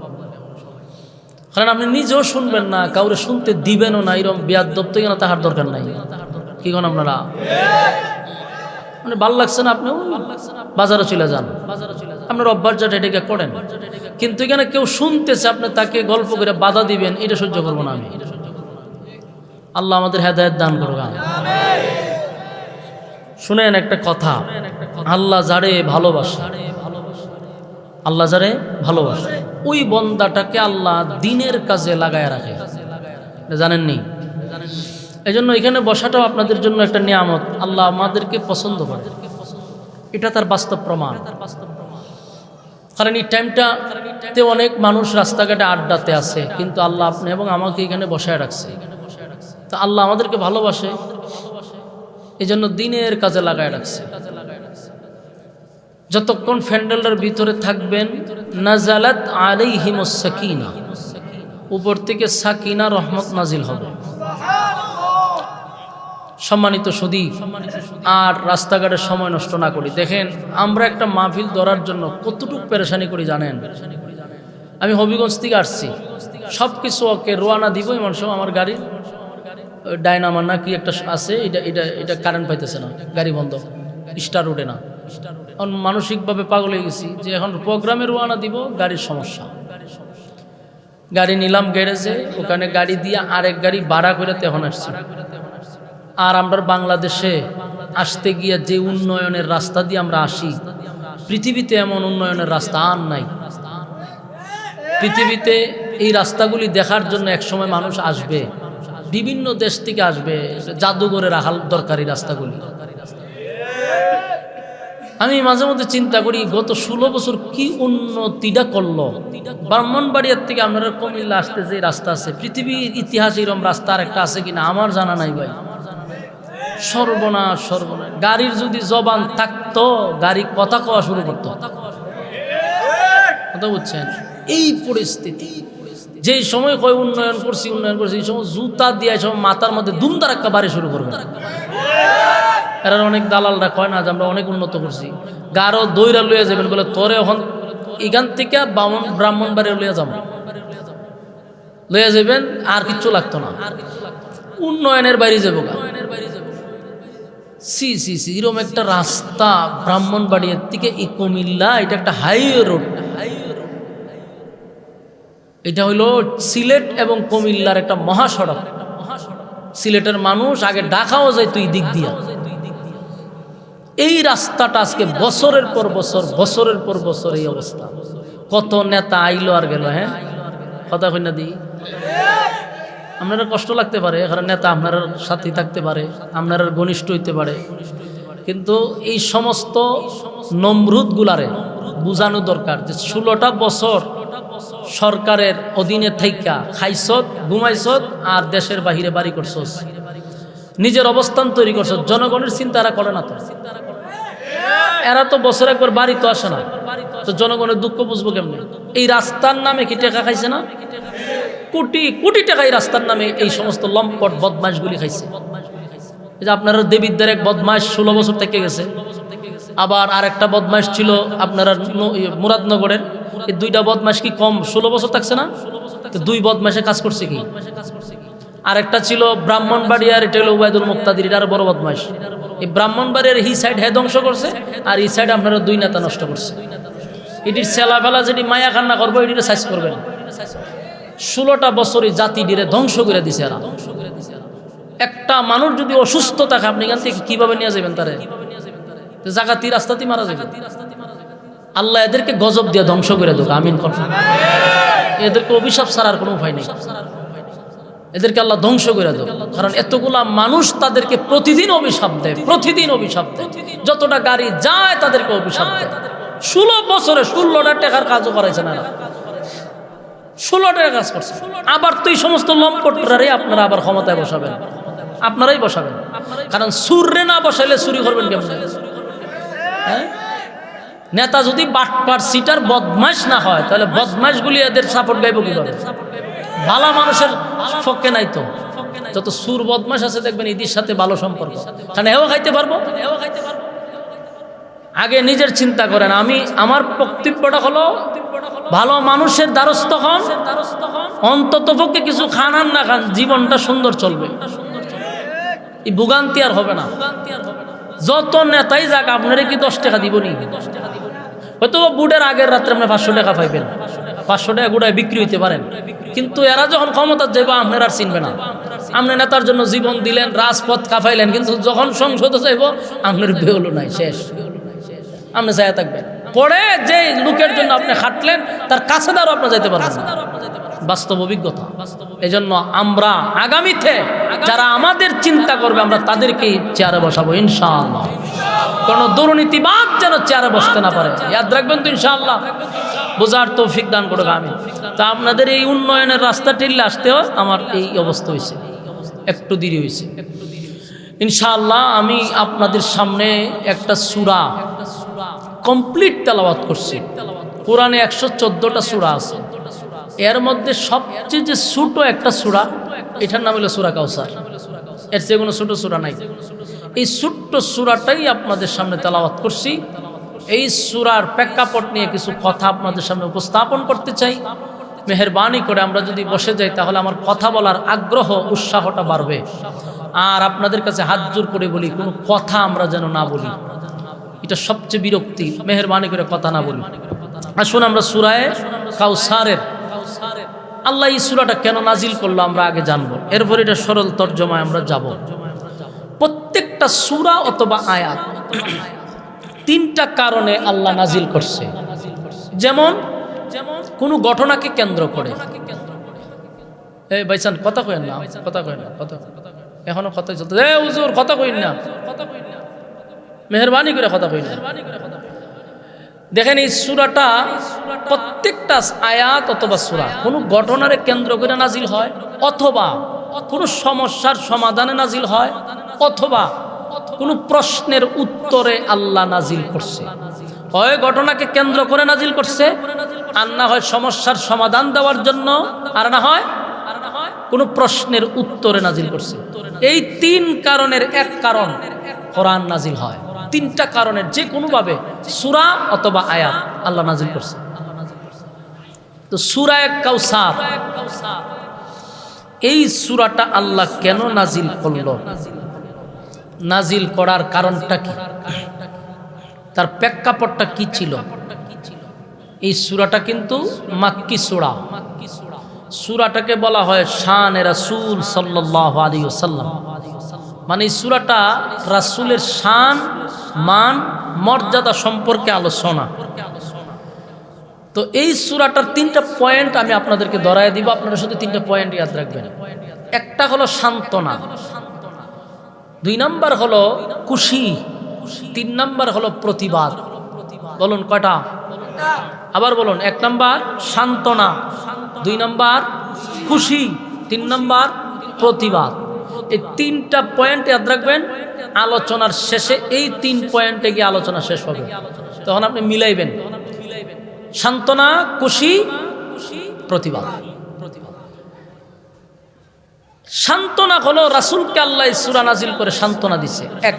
কারণ আপনি নিজেও শুনবেন না, কাউরে শুনতে দিবেনও না। এরকম বেয়াদব তো কেন তাহার দরকার নাই। কি কোন আপনারা মানে ভাল লাগছে না, আপনিও বাজারে চলে যান, আপনার অভ্যাস যেটা এটাকে করেন। কিন্তু এখানে কেউ শুনতেছে, আপনি তাকে গল্প করে বাধা দিবেন, এটা সহ্য করবো না আমি। আল্লাহ আমাদের হেদায়েত দান করুক। শুনেন একটা কথা, আল্লাহ যারে ভালোবাসে, আল্লাহ যারে ভালোবাসে ওই বন্দাটাকে আল্লাহ দিনের কাজে লাগায় রাখে, জানেননি? এই জন্য এখানে বসাটাও আপনাদের জন্য একটা নিয়ামত। আল্লাহ আমাদেরকে পছন্দ করে, এটা তার বাস্তব প্রমাণ। কারণ এই টাইমটাতে অনেক মানুষ রাস্তাঘাটে আড্ডাতে আছে, কিন্তু আল্লাহ আপনি এবং আমাকে এখানে বসায় রাখছে। তা আল্লাহ আমাদেরকে ভালোবাসে, এই জন্য দিনের কাজে লাগায় রাখছে। যতক্ষণ ফ্যান্ডেলের ভিতরে থাকবেন, নাজালাত আলাইহিমুস সাকিনা, উপর থেকে সাকিনা রহমত নাজিল হবে। সম্মানিত সুধী, আর রাস্তাঘাটে সময় নষ্ট না করি। দেখেন আমরা একটা মাহফিল ধরার জন্য কতটুকু পেরেশানি করি জানেন? আমি হবিগঞ্জ থেকে আসছি, সব কিছু ওকে রোয়ানা দিব, এমন সময় আমার গাড়ির ডাইনামার না কি একটা আছে, এটা কারেন্ট পাইতেছে না, গাড়ি বন্ধ, স্টার উঠে না। এখন মানসিকভাবে পাগল হয়ে গেছি যে এখন প্রোগ্রামে রোয়ানা দিব, গাড়ির সমস্যা। গাড়ি নিলাম গ্যারেজে, ওখানে গাড়ি দিয়ে আরেক গাড়ি ভাড়া করে তখন আসছি। আর আমরা বাংলাদেশে আসতে গিয়ে যে উন্নয়নের রাস্তা দিয়ে আমরা আসি, পৃথিবীতে এমন উন্নয়নের রাস্তা আর নাই। পৃথিবীতে এই রাস্তাগুলি দেখার জন্য একসময় মানুষ আসবে, বিভিন্ন দেশ থেকে আসবে, জাদুঘরে রাখার দরকারি রাস্তাগুলি। আমি মাঝে মধ্যে চিন্তা করি গত 16 বছর কি উন্নতিটা করলো। ব্রাহ্মণবাড়িয়ার থেকে আপনারা কুমিল্লা আসতে যে রাস্তা আছে, পৃথিবীর ইতিহাসে এরকম রাস্তা আর একটা আছে কিনা আমার জানা নাই ভাই। সর্বনাশ সর্বনাশ। গাড়ির যদি জবান থাকতো, গাড়ি কথা কওয়া শুরু করতো। কথা বুঝছেন? এই পরিস্থিতি, যেই সময় কয় উন্নয়ন করছি এই সময় জুতা দিয়ে মাথার মধ্যে দুমদারাক্কা বাড়ি শুরু করবে। এরা অনেক দালালরা কয় না যে আমরা অনেক উন্নত করছি, গারো দইরা লইয়া যাবেন বলে তোরে এখন এখান থেকে ব্রাহ্মণবাড়ি লইয়া যাব, লইয়া যাবেন আর কিচ্ছু লাগতো না, উন্নয়নের বাইরে যাবো। সি সি সি এরকম একটা রাস্তা ব্রাহ্মণবাড়িয়ার থেকে এই কুমিল্লা, এটা একটা হাইওয়ে রোড। এটা হইলো সিলেট এবং কুমিল্লার একটা মহাসড়ক। সিলেটের মানুষ আগে ঢাকাও যায় তুই দিক দিয়া। এই রাস্তাটা আজকে বছরের পর বছর, বছরের পর বছর এই অবস্থা। কত নেতা আইলো আর গেল। হ্যাঁ, কথা কই না দি, আপনারা কষ্ট লাগতে পারে, কারণ নেতা আপনার সাথে থাকতে পারে, আপনার ঘনিষ্ঠ হইতে পারে, কিন্তু এই সমস্ত নমরুদ গুলারে বুঝানো দরকার যে 16টা বছর সরকারের অধীনে থাইকা খাইছত, ঘুমাইছত, আর দেশের বাহিরে বাড়ি করছস, নিজের অবস্থান তৈরি করছ, জনগণের চিন্তা এরা করে না। তো এরা তো বছর একবার বাড়ি তো আসে না, তো জনগণের দুঃখ বুঝবো কেমনে? এই রাস্তার নামে কি টাকা খাইছে না? কোটি কোটি টাকা এই রাস্তার নামে এই সমস্ত লম্পট বদমাশগুলি খাইছে। এই যে আপনারা দেবিদ্দার এক বদমাশ 16 বছর থেকে গেছে, আবার আরেকটা বদমাশ ছিল আপনারা মুরাদনগরের। এই দুইটা বদমাশ কি কম 16 বছর থাকছে না? তো দুই বদমাশে কাজ করছে কি? আরেকটা ছিল ব্রাহ্মণবাড়িয়ার, এটা হলো ওবায়দুল মুক্তাদির, এটা আরো বড় বদমাশ। এই ব্রাহ্মণবাড়িয়ার হি সাইড হে ধ্বংস করছে, আর এই সাইড আপনারা দুই নেতা নষ্ট করছে। এটির সেলাফেলা যেটি মায়া কান্না করবো, এটির সাইজ করবেন। 16টা বছরই জাতি ডিরে ধ্বংস করে দিছে এরা। একটা মানুষ যদি অসুস্থ থাকে, আপনি এখান থেকে কিভাবে নিয়ে যাবেন তারে? জাগাতি রাস্তাতে মারা যাবে। আল্লাহ এদেরকে গজব দিয়ে ধ্বংস করে দেবে, আমিন করুন। এদেরকে অভিশাপ ছাড়ার কোনো উপায় নেই, এদেরকে আল্লাহ ধ্বংস করে দেবে। কারণ এতগুলা মানুষ তাদেরকে প্রতিদিন অভিশাপ দেয়, প্রতিদিন অভিশাপ দেয়। যতটা গাড়ি যায় তাদেরকে অভিশাপ দেয়। 16 বছরে 16টা টাকার কাজও করাইছে না, 16 টাকা কাজ করছে। আবার তুই সমস্ত লম্পটরারে আপনারা আবার ক্ষমতায় বসাবেন, আপনারাই বসাবেন। কারণ সুররে না বসাইলে চুরি করবেন কেমন? হ্যাঁ, নেতা যদি বাটপার সিটার বদমাশ না হয়, তাহলে বদমাশগুলি এদের সাপোর্ট গাইব কিভাবে? ভালো মানুষের পক্ষে নাই তো। যত সুর বদমাশ আছে দেখবেন এদের সাথে ভালো সম্পর্ক, কারণ এও খাইতে পারবো। আগে নিজের চিন্তা করেন। আমার বক্তব্যটা হলো, ভালো মানুষের দ্বারস্থ হন, অন্তত পক্ষে কিছু খান আর না খান, জীবনটা সুন্দর চলবে। এই ভোগান্তি আর হবে না। যত নেতাই যাক, আপনারা কি 10 টাকা দিবনি? হয়তো বুটের আগের রাত্রে আপনি 500 টাকা পাইবেন, 500 টাকা গুড়ায় বিক্রি হইতে পারেন, কিন্তু এরা যখন ক্ষমতার যাইবা আপনার আর চিনবে না। আপনি নেতার জন্য জীবন দিলেন, রাজপথ কাঁপাইলেন, কিন্তু যখন সংসদে যাইব আপনার বেহলো নাই, শেষ। আপনি চাইয়া থাকবেন, পরে যে লোকের জন্য আপনি খাটলেন তার কাছে দ্বারা আপনি যাইতে পারবেন না। বাস্তব অভিজ্ঞতা। এই জন্য আমরা আগামীতে যারা আমাদের চিন্তা করবে, আমরা তাদেরকেই চেয়ারে বসাবো ইনশাআল্লাহ। কোন দুর্নীতিবাদ যেন চেয়ারে বসতে না পারে, ইয়াদ রাখবেন তো ইনশাআল্লাহ। বোঝার তৌফিক দান করুক, আমিন। তা আপনাদের এই উন্নয়নের রাস্তা ঠেললে আসতেও আমার এই অবস্থা হয়েছে, একটু দেরি হয়েছে। ইনশাআল্লাহ আমি আপনাদের সামনে একটা সূরা কমপ্লিট তেলাওয়াত করছি। কোরআনে 114টা সূরা আছে, এর মধ্যে সবচেয়ে যে ছোট একটা সূরা, এটার নাম হলো সূরা কাউসার। এর চেয়ে কোনো ছোট সূরা নাই। এই ছোট্ট সূরাটাই আপনাদের সামনে তেলাওয়াত করছি। এই সূরার প্রেক্ষাপট নিয়ে কিছু কথা আপনাদের সামনে উপস্থাপন করতে চাই। মেহেরবানি করে আমরা যদি বসে যাই, তাহলে আমার কথা বলার আগ্রহ, উৎসাহটা বাড়বে। আর আপনাদের কাছে হাত জোর করে বলি, কোনো কথা আমরা যেন না বলি, এটা সবচেয়ে বিরক্তি। মেহেরবানি করে কথা না বলি। আসুন আমরা সূরায়ে কাউসারের, আল্লাহ এই সূরাটা কেন নাজিল করলো আমরা আগে জানবো, এরপর এটা সরল তর্জমায় আমরা যাব। প্রত্যেকটা সূরা অথবা আয়াত 3টা কারণে আল্লাহ নাজিল করছে। যেমন কোন ঘটনাকে কেন্দ্র করে। এই ভাইসান কথা কইেন না, কথা কইেন না, কথা এখনো কথা চলতে। হুজুর কথা কইেন না, মেহেরবানি করে কথা কইেন না। দেখেন এই সূরাটা, প্রত্যেকটা আয়াত অথবা সূরা কোনো ঘটনারে কেন্দ্র করে নাজিল হয়, অথবা কোনো সমস্যার সমাধানে নাজিল হয়, অথবা কোনো প্রশ্নের উত্তরে আল্লাহ নাজিল করছে। হয় ঘটনাকে কেন্দ্র করে নাজিল করছে, আর না হয় সমস্যার সমাধান দেওয়ার জন্য, আর না হয় কোনো প্রশ্নের উত্তরে নাজিল করছে। এই 3 কারণের এক কারণ কোরআন নাজিল হয়। তিনটা কারণে যে কোনোভাবে সূরা অথবা আয়াত আল্লাহ নাজিল করছে। তো সূরা কাউসার, এই সূরাটা আল্লাহ কেন নাজিল করলো, নাজিল করার কারণটা কি, তার প্রেক্ষাপটটা কি ছিল? এই সূরাটা কিন্তু মাক্কি সূরা। সূরাটাকে বলা হয় শানে রাসূল সাল্লাল্লাহু আলাইহি ওয়াসাল্লাম, মানে এই সূরাটা রাসূলের শান, মান, মর্যাদা সম্পর্কে আলোচনা। তো এই সূরাটার তিনটা পয়েন্ট আমি আপনাদেরকে ধরায় দিব, আপনারা শুধু তিনটা পয়েন্ট ইয়াদ রাখবেন। একটা হলো সান্ত্বনা, 2 নাম্বার হলো খুশি, 3 নাম্বার হলো প্রতিবাদ। বলুন কয়টা? আবার বলুন। 1 নাম্বার সান্ত্বনা, 2 নাম্বার খুশি, 3 নাম্বার প্রতিবাদ। এই তিনটা পয়েন্ট ইয়াদ রাখবেন। আলোচনার শেষে এই 3 পয়েন্টে গিয়ে আলোচনা শেষ হবে, তখন আপনি মিলাইবেন সান্ত্বনা, খুশি, প্রতিবাদ। সান্ত্বনা হলো রাসূলকে আল্লাহ সূরা নাজিল করে সান্ত্বনা দিছে, 1।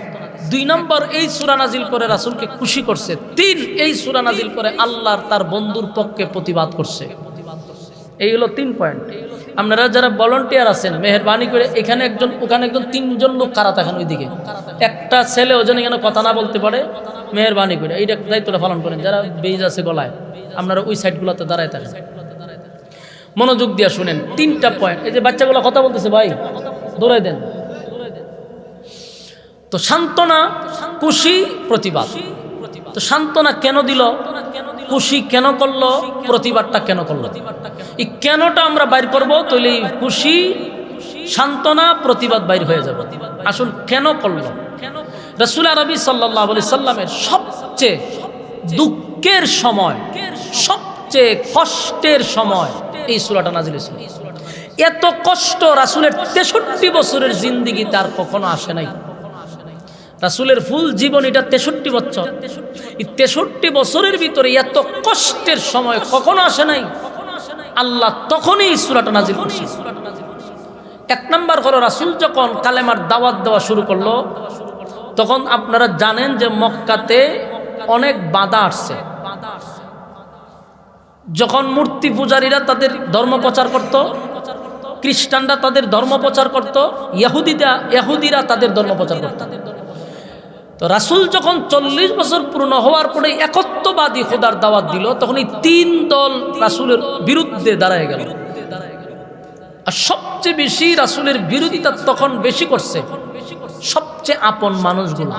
2 নম্বর, এই সূরা নাজিল করে রাসূলকে খুশি করছে। 3, এই সূরা নাজিল করে আল্লাহর তার বন্ধুর পক্ষে প্রতিবাদ করছে। এই হলো 3 পয়েন্ট। আপনারা যারা ভলান্টিয়ার আছেন, মেহেরবানি করে এখানে একজন ওখানে একজন 3 জন লোক খাড়া থাকেন ওইদিকে। একটা ছেলে ওজন এখানে কথা না বলতে পারে, মেহেরবানি করে এইটা দায়িত্বটা পালন করেন। যারা বেজ আছে গলায়, আপনারা ওই সাইডগুলোতে দাঁড়ায় থাকেন, মনোযোগ দিয়ে শুনেন। 3টা পয়েন্ট। এই যে বাচ্চাগুলো কথা বলতেছে, ভাই দৌড়াই দেন। তো সান্ত্বনা, খুশি, প্রতিবাদ। তো সান্ত্বনা কেন দিল, খুশি কেন করলো, প্রতিবাদটা কেন করলো, এই কেনটা আমরা বাইর করবো, তাহলে খুশি, সান্ত্বনা, প্রতিবাদ বাইর হয়ে যাবে। আসুন কেন করলো। রাসূল আরবি সাল্লাল্লাহু আলাইহি সাল্লামের সবচেয়ে দুঃখের সময়, সবচেয়ে কষ্টের সময় এই সূরাটা নাজিল হয়েছিল। এত কষ্ট রাসূলের 63 বছরের জিন্দেগিতে আর কখনো আসে নাই। রাসূলের ফুল জীবন এটা 63 বছর। এই 63 বছরের ভিতরে এত কষ্টের সময় কখনো আসে নাই। আল্লাহ তখনই এই সূরাটা নাজিল করছে। 1 নাম্বার হলো রাসূল যখন কালেমার দাওয়াত দেওয়া শুরু করলো, তখন আপনারা জানেন যে মক্কাতে অনেক বাধা আসছে। যখন মূর্তি পূজারীরা তাদের ধর্ম প্রচার করত, খ্রিস্টানরা তাদের ধর্ম প্রচার করত, ইহুদিরা তাদের ধর্ম প্রচার করত। তো রাসূল যখন 40 বছর পূর্ণ হওয়ার পরে একত্ববাদী খোদার দাওয়াত দিল, তখন এই 3 দল রাসূলের বিরুদ্ধে দাঁড়ায় গেল। আর সবচেয়ে বেশি রাসূলের বিরোধিতা তখন বেশি করছে সবচেয়ে আপন মানুষগুলো।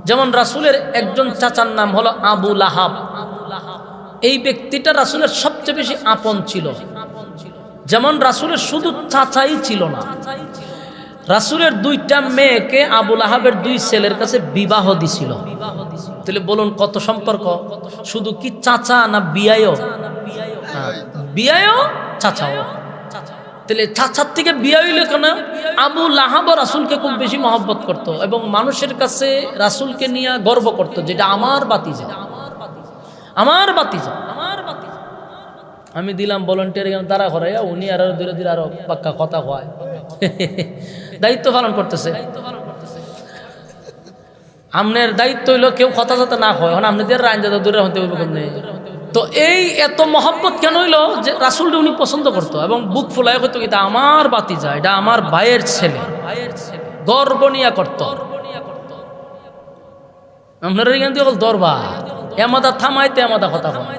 যেমন রাসূলের একজন চাচার নাম হলো আবু লাহাব। এই ব্যক্তিটা রাসূলের সবচেয়ে বেশি আপন ছিল। যেমন রাসূলের শুধু চাচাই ছিল না, রাসূলের 2টা মেয়েকে আবু লাহাবের 2 ছেলের কাছে বিবাহ দিছিল। তাহলে বলুন কত সম্পর্ক, শুধু কি চাচা না বিয়ায়ও? বিয়ায়ও, চাচাও। তাহলে চাচার থেকে বিয়া হইলে কেন? আবু লাহাব রাসূলকে খুব বেশি মহব্বত করত এবং মানুষের কাছে রাসূলকে নিয়ে গর্ব করত, যেটা আমার বাতিজা, আমার বাতিজা। আমি দিলাম ভলান্টিয়ার এখানে দাঁড়া করাইয়া, উনি আরো ধীরে ধীরে আরো পাক্কা কথা কয়, দায়িত্ব পালন করতেছে। আপনার দায়িত্ব হইলো কেউ কথা যাতে না হয়, আপনাদের রাইন যাতে দূরে হতে হবে। তো এই এত মহব্বত কেন হইলো যে রাসূলকে উনি পছন্দ করতো এবং বুক ফুলায় হইতো, এটা আমার বাতিজা, এটা আমার ভাইয়ের ছেলে, গর্ব নিয়া করত। আপনারা এখান থেকে দরবার এমাদা থামাইতে এমাদা কথা কয়।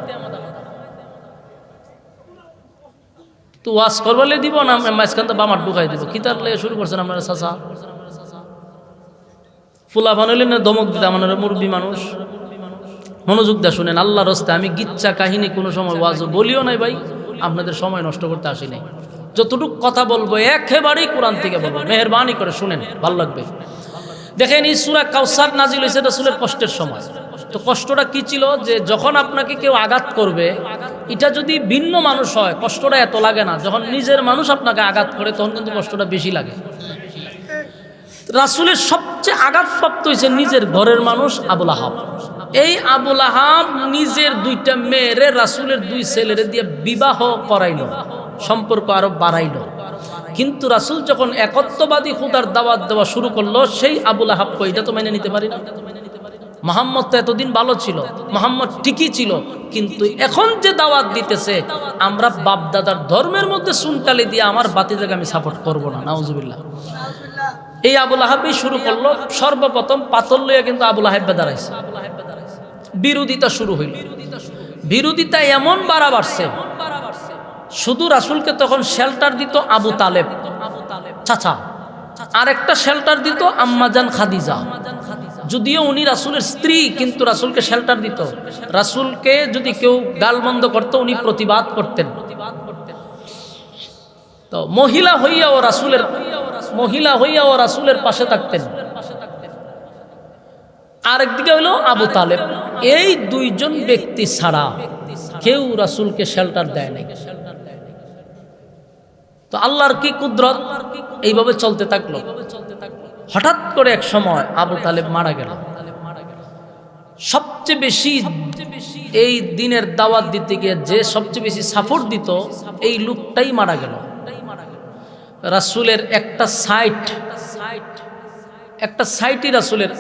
তো ওয়াজ করবলে দিব না, মাঝখান তো বামার ঢুকাই দিব। কি তার লেগে শুরু করছেন আপনারা? চাচা ফুলা বানাইলেন না দমক দিতে, আমার মুরব্বী মানুষ। মনোযোগ দিয়ে শুনেন, আল্লাহর রাস্তে আমি গিচ্ছা কাহিনী কোনো সময় ওয়াজ বলিও নাই ভাই, আপনাদের সময় নষ্ট করতে আসি নাই। যতটুকু কথা বলবো একেবারেই কোরআন থেকে বলবো, মেহেরবানি করে শুনেন, ভালো লাগবে। দেখেন এই সূরা কাউসার নাজিল হয়েছে রাসূলের কষ্টের সময়। তো কষ্টটা কি ছিল, যে যখন আপনাকে কেউ আঘাত করবে, এটা যদি ভিন্ন মানুষ হয় কষ্টটা এত লাগে না, যখন নিজের মানুষ আপনাকে আঘাত করে তখন কিন্তু কষ্টটা বেশি লাগে। রাসূলের সবচেয়ে আঘাতপ্রাপ্ত হয়েছে নিজের ঘরের মানুষ আবু লাহাব। এই আবু লাহাব নিজের 2টা মেয়েরে রাসূলের 2 ছেলেরে দিয়ে বিবাহ করাইল, সম্পর্ক আরো বাড়াইল। কিন্তু রাসূল যখন একত্ববাদী খুদার দাওয়াত দেওয়া শুরু করলো, সেই আবু লাহাব কই এটা তো মেনে নিতে পারি না। মুহাম্মদ তো এতদিন ভালো ছিল, মুহাম্মদ ঠিকই ছিল, কিন্তু এখন যে দাওয়াত দিতেছে, আমরা বাপ দাদার ধর্মের মধ্যে সুনকালি দিয়ে আমার বাতিদাকে আমি সাপোর্ট করব না। নাউজুবিল্লাহ। এই আবু লাহাবই শুরু করলো। সর্বপ্রথম পাথর লইয়া কিন্তু আবু লাহাব দাঁড়াইছে, বিরোধিতা শুরু হইল। বিরোধিতা এমন বাড়ছে, শুধু রাসূলকে তখন শেল্টার দিত আবু তালেব চাচা, আর একটা শেল্টার দিত আম্মাজান খাদিজা। যদিও উনি রাসূলের স্ত্রী, কিন্তু রাসূলকে শেল্টার দিত। রাসূলকে যদি কেউ গালমন্দ করতো, উনি প্রতিবাদ করতেন। তো মহিলা হইয়াও রাসূলের পাশে থাকতেন। আরেকদিকে হইল আবু তালেব। এই দুইজন ব্যক্তি ছাড়া কেউ রাসূলকে শেল্টার দেয় নাই। তো আল্লাহর কি কুদরত, এইভাবে চলতে থাকলো। হঠাৎ করে এক সময় আবু তালেব মারা গেল। সবচেয়ে বেশি এই দিনের দাওয়াত দিতে গিয়ে যে সবচেয়ে বেশি সাপোর্ট দিত, এই লোকটাই মারা গেল। রাসূলের একটা সাইটই রাসূলের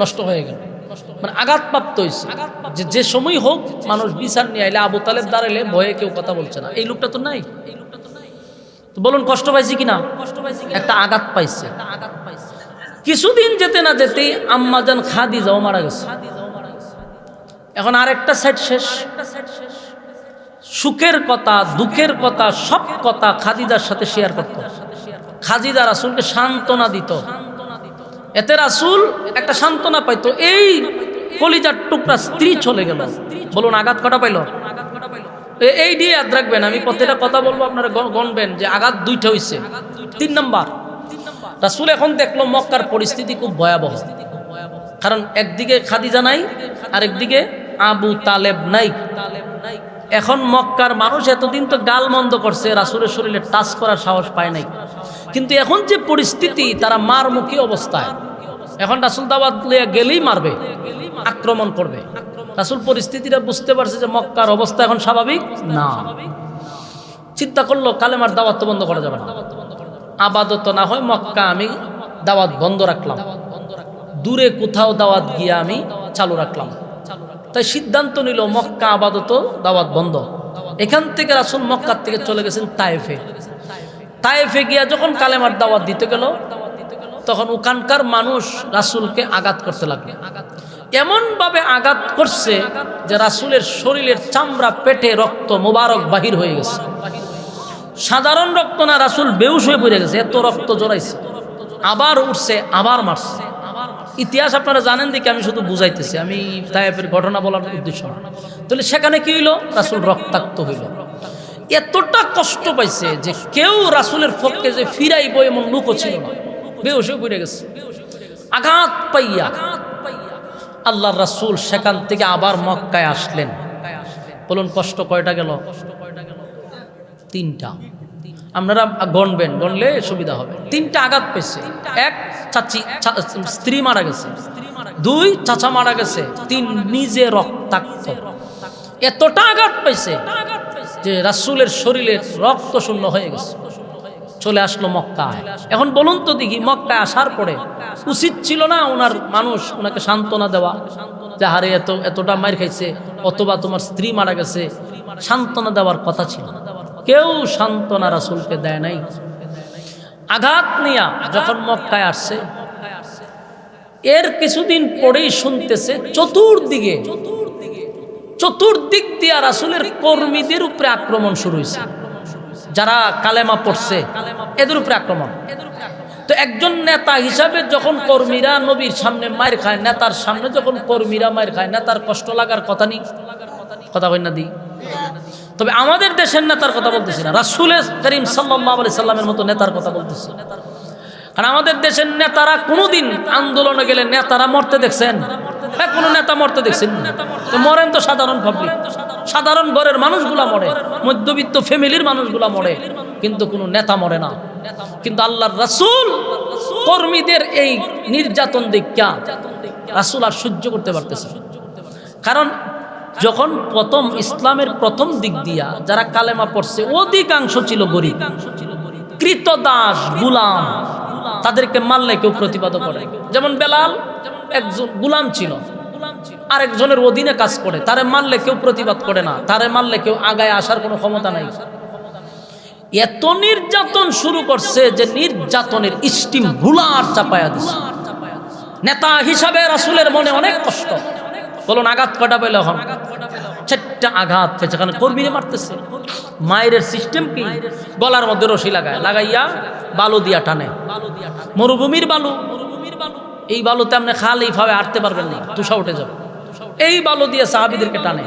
নষ্ট হয়ে গেল, মানে আঘাতপ্রাপ্ত হয়েছে। যে সময় হোক মানুষ বিচার নিয়ে আইলে আবু তালেব দাঁড়াইলে ভয়ে কেউ কথা বলছে না। এই লোকটা তো নাই। তো বলুন কষ্ট পাইছি কিনা? একটা আঘাত পাইছে। কিছুদিন যেতে না যেতেই আম্মাজান খাদিজাও মারা গেছে। এখন আরেকটা সাইড শেষ। সুখের কথা, দুঃখের কথা, সব কথা খাদিজার সাথে শেয়ার করত। খাদিজা রাসূলকে সান্ত্বনা দিত, এতে রাসূল একটা সান্ত্বনা পাইতো। এই কলিজার টুকরা স্ত্রী চলে গেল, বলুন আঘাত কটা পাইল? এই দিয়ে ইয়াদ রাখবেন, আমি প্রত্যেকটা কথা বলবো, আপনারা গণবেন যে আঘাত দুইটা হইছে। 3 নাম্বার, রাসূল এখন দেখলো মক্কার পরিস্থিতি খুব ভয়াবহ। কারণ একদিকে খাদিজা নাই, আরেকদিকে আবু তালেব নাই। এখন মক্কার মানুষ এতদিন তো গালমন্দ করছে, রাসূলের শরীরে টাচ করার সাহস পায় নাই। কিন্তু এখন যে পরিস্থিতি, তারা মারমুখী অবস্থায়। এখন রাসূল দাওয়াত লইয়া গেলেই মারবে, আক্রমণ করবে। রাসূল পরিস্থিতিটা বুঝতে পারছে যে মক্কার অবস্থা এখন স্বাভাবিক না। চিন্তা করলো কালেমার দাওয়াত তো বন্ধ করা যাবে না, আবাদত না হয় মক্কা আমি দাওয়াত বন্ধ রাখলাম, দূরে কোথাও দাওয়াত গিয়ে আমি চালু রাখলাম। তাই সিদ্ধান্ত নিল মক্কা আবাদত দাওয়াত বন্ধ। এখান থেকে রাসূল মক্কার থেকে চলে গেছেন তায়েফে গিয়া যখন কালেমার দাওয়াত দিতে গেল, তখন ওখানকার মানুষ রাসূলকে আঘাত করতে লাগলো। এমন ভাবে আঘাত করছে যে রাসূলের শরীরের চামড়া, পেটে রক্ত মোবারক বাহির হয়ে গেছে। সাধারণ রক্ত না, রাসূল বেহুশ হয়ে পড়ে গেছে, এত রক্ত জড়াইছে। আবার উঠছে, আবার মারছে। ইতিহাস আপনারা জানেন দেখে আমি শুধু বুঝাইতেছি, আমি তায়েফের ঘটনা বলার উদ্দেশ্য না। তাহলে সেখানে কি হইল? রাসূল রক্তাক্ত হইল। এতটা কষ্ট পাইছে যে কেউ রাসূলের পক্ষে যে ফিরাইব এমন লোকও ছিল না, বেহুশ হয়ে পড়ে গেছে। আঘাত পাইয়া আল্লাহর রাসূল সেখান থেকে আবার মক্কায় আসলেন। বলুন কষ্ট কয়টা গেল? 3টা। আপনারা গণবেন, গণলে সুবিধা হবে। 3টা আঘাত পেয়েছে। 1, স্ত্রী মারা গেছে। 2, চাচা মারা গেছে। 3, নিজে রক্তাক্ত। এতটা আঘাত পাইছে যে রাসূলের শরীরের রক্ত শূন্য হয়ে গেছে। চলে আসলো মক্কায়। এখন বলুন তো দেখি, মক্কায় আসার পরে উচিত ছিল না ওনার মানুষ ওনাকে সান্ত্বনা দেওয়া, যে হারে এতটা মার খাইছে, অথবা তোমার স্ত্রী মারা গেছে, সান্ত্বনা দেওয়ার কথা ছিল। কেউ সান্ত্বনা রাসূলকে দেয় নাই। আঘাত নিয়া যখন মক্কায় আসছে, এর কিছুদিন পরেই শুনতেছে চতুর্দিক দিয়া রাসূলের কর্মীদের উপরে আক্রমণ শুরু হয়েছে। যারা কালেমা পড়ছে এদের উপরে আক্রমণ। তো একজন নেতা হিসাবে যখন কর্মীরা নবীর সামনে মার খায়, নেতার সামনে যখন কর্মীরা মার খায়, নেতার কষ্ট লাগার কথা নেই? কথা বল না দি। তবে আমাদের দেশের নেতার কথা বলতেছি না, রাসূল করিম সাল্লাল্লাহু আলাইহি সাল্লামের মতো নেতার কথা বলতেছি। কারণ আমাদের দেশের নেতারা কোনোদিন আন্দোলনে গেলে নেতারা মরতে দেখছেন? কোনো নেতা মরতে দেখছেন? তো মরেন তো সাধারণ পাবলিক, সাধারণ ঘরের মানুষগুলা মরে, মধ্যবিত্ত ফ্যামিলির মানুষগুলা মরে, কিন্তু কোনো নেতা মরে না। কিন্তু আল্লাহর রাসূল কর্মীদের এই নির্যাতন দেখা রাসূল আর সহ্য করতে পারতেছে। কারণ যখন ইসলামের প্রথম দিক দিয়া যারা কালেমা পড়ছে অধিকাংশ ছিল গরিব, কৃতদাস গুলাম, তাদেরকে মারলে কেউ প্রতিবাদ করে। যেমন বেলাল একজন গুলাম ছিল, আরেকজনের অধীনে কাজ করে, তারে মারলে কেউ প্রতিবাদ করে না, তারে মারলে কেউ আগায় আসার কোনো ক্ষমতা নাই। এত নির্যাতন শুরু করছে যে নির্যাতনের স্টিম রুলার চাপায়া দিছে। নেতা হিসাবে রাসূলের মনে অনেক কষ্ট। বলুন আঘাত কটা পেল? এখন 4টা আঘাত পেয়েছে, কারণ কর্মীরে মারতেছে। মায়ের সিস্টেম কি? গলার মধ্যে রশি লাগাইয়া বালু দিয়া টানে। মরুভূমির বালু, এই বালুতে আপনি খালি ভাবে হাঁটতে পারবেন না, তুষা উঠে যাবে। এই বালু দিয়ে সাহাবীদেরকে টানে।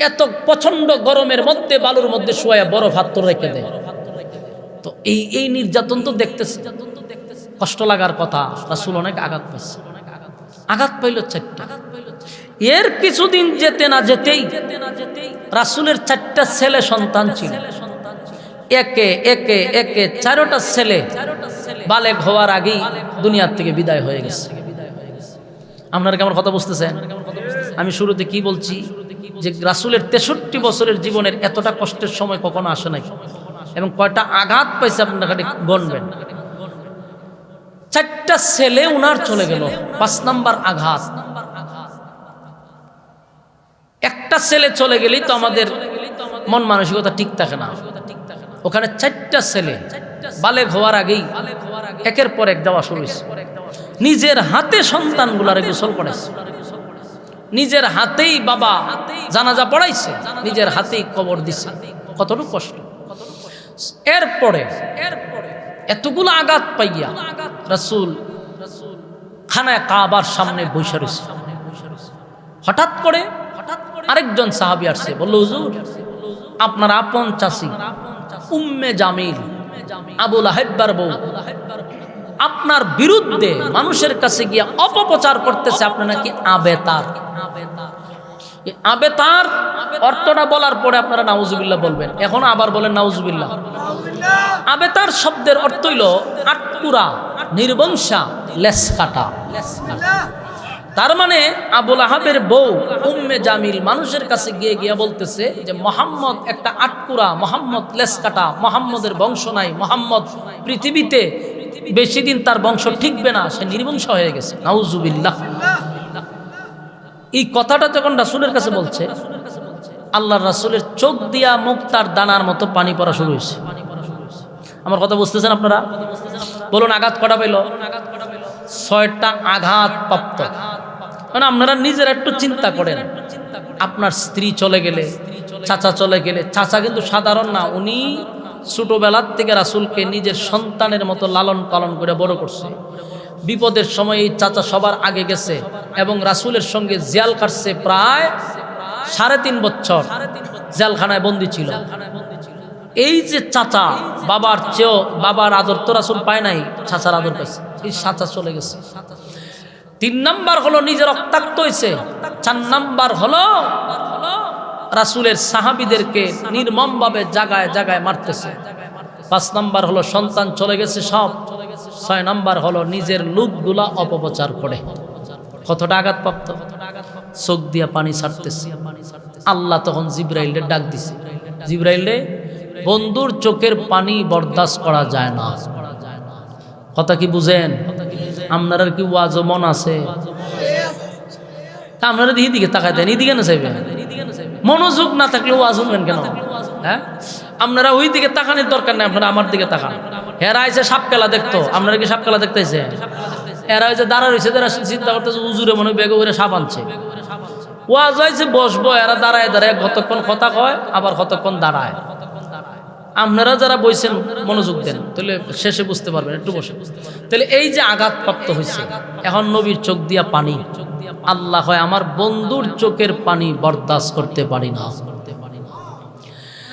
এত প্রচন্ড গরমের মধ্যে বালুর মধ্যে শুয়ে বরফ হাত রেখে দেয়। তো এই নির্যাতন তো দেখতেছে, কষ্ট লাগার কথা। রাসূল অনেক আঘাত পাইছে, আঘাত পাইল 4টা। এর কিছুদিন যেতে না যেতেই রাসূলের 4টা ছেলে সন্তান ছিল। একে একে একে 4টা ছেলে বালেগ হওয়ার আগেই দুনিয়ার থেকে বিদায় হয়ে গেছে। আপনারা কেমন কথা বুঝতেছেন? আমি শুরুতে কি বলছি যে রাসূলের 63 বছরের জীবনের এতটা কষ্টের সময় কখনো আসে নাই, এবং কয়টা আঘাত পাইছে আপনারা খালি গণবেন। 4টা ছেলে উনার চলে গেল। 5 নাম্বার আঘাত। একটা ছেলে চলে গেলেই তো আমাদের মন মানসিকতা ঠিক থাকে না। ওখানে 4টা ছেলে বালেগ হওয়ার আগেই একের পর এক দেওয়া শুরু হয়েছে। নিজের হাতে সন্তানগুলারে গোসল করেছে, নিজের হাতেই বাবা জানাজা পড়াইছে, নিজের হাতেই কবর দিছে। কতটুকু কষ্ট। এরপরে এতগুলো আঘাত পাইয়া রাসূল খানায় কাবার সামনে বসে রয়েছে। হঠাৎ করে আরেকজন সাহাবী আসছে, বলল হুজুর আপনার আপন চাচি উম্মে জামিল আবু লাহাবের বউ আপনার বিরুদ্ধে মানুষের কাছে গিয়ে অপপ্রচার করতেছে, আপনি নাকি আবেতার। আবেতার অর্থটা বলার পরে আপনারা নাউজুবিল্লাহ বলবেন, এখন আবার বলেন নাউজুবিল্লাহ। আবেতার শব্দের অর্থ হইল আটকুরা, নির্বংশা, লেস কাটা। তার মানে আবু লাহাবের বউ উম্মে জামিল মানুষের কাছে গিয়ে গিয়ে বলতেছে যে মোহাম্মদ একটা আটকুরা, মোহাম্মদ লেস কাটা, মোহাম্মদের বংশ নাই, মোহাম্মদ পৃথিবীতে বেশি দিন তার বংশ ঠিকবে না, সে নির্বংশ হয়ে গেছে। নাউজুবিল্লাহ। এই কথাটা যখন রাসূলের কাছে বলছে, আল্লাহর রাসূলের চোখ দিয়া মুক্তার দানার মতো পানি পড়া শুরু হয়েছে। আমার কথা বুঝতেছেন আপনারা? বলুন আঘাত কটা পেল? 6টা আঘাত প্রাপ্ত। মানে আপনারা নিজেরা একটু চিন্তা করেন, আপনার স্ত্রী চলে গেলে, চাচা চলে গেলে, চাচা কিন্তু সাধারণ না, উনি ছোটবেলার থেকে রাসূলকে নিজের সন্তানের মতো লালন পালন করে বড় করছে। বিপদের সময় এই চাচা সবার আগে গেছে এবং রাসূলের সঙ্গে জেল কাটছে প্রায় 3.5 বছর, জেলখানায় বন্দী ছিল। এই যে চাচা, বাবার চেয়েও বাবার আদর তো রাসূল পায় নাই, চাচার আদর পাইছে। এই চাচা চলে গেছে। 3 নাম্বার হলো নিজে রক্তাক্ত হয়েছে। 4 নাম্বার হলো রাসূলের সাহাবীদেরকে নির্মমভাবে জায়গায় জায়গায় মারতেছে। 5 নাম্বার হলো সন্তান চলে গেছে সব। 6 নাম্বার হলো নিজের লোকগুলা অপপ্রচার করে। কতটা আঘাতপ্রাপ্ত! চোখ দিয়া পানি ছাড়তেছে। আল্লাহ তখন জিবরাইলকে ডাক দিছে, জিবরাইলে বন্ধুর চোখের পানি বরদাস্ত করা যায় না। কথা কি বুঝেন? আপনার কি ওয়াজ মন আছে? আপনারা দিকে তাকায় দেন, এদিকে না চাইবেন। মনোযোগ না থাকলে ওয়াজ শুনবেন কেন? হ্যাঁ, আপনারা ওই দিকে তাকানোর দরকার নেই, আপনারা আমার দিকে তাকান। এরা এসে সাপ খেলা দেখতো, আপনারা কি সাপ খেলা দেখতেছে? এরা হয়েছে দাঁড়া রয়েছে, তারা চিন্তা করতেছে উজুরে মনে বেগে করে সাপ আনছে। ওয়াজ হয়েছে বসবো, এরা দাঁড়ায় দাঁড়ায় কতক্ষণ কথা কয়, আবার কতক্ষণ দাঁড়ায়। আপনারা যারা বইছেন মনোযোগ দেন, তাহলে শেষে বুঝতে পারবেন। একটু বসে। তাহলে এই যে আঘাতপ্রাপ্ত হয়েছে, এখন নবীর চোখ দিয়া পানি। আল্লাহ হয় আমার বন্ধুর চোখের পানি বরদাস্ত করতে পারি না।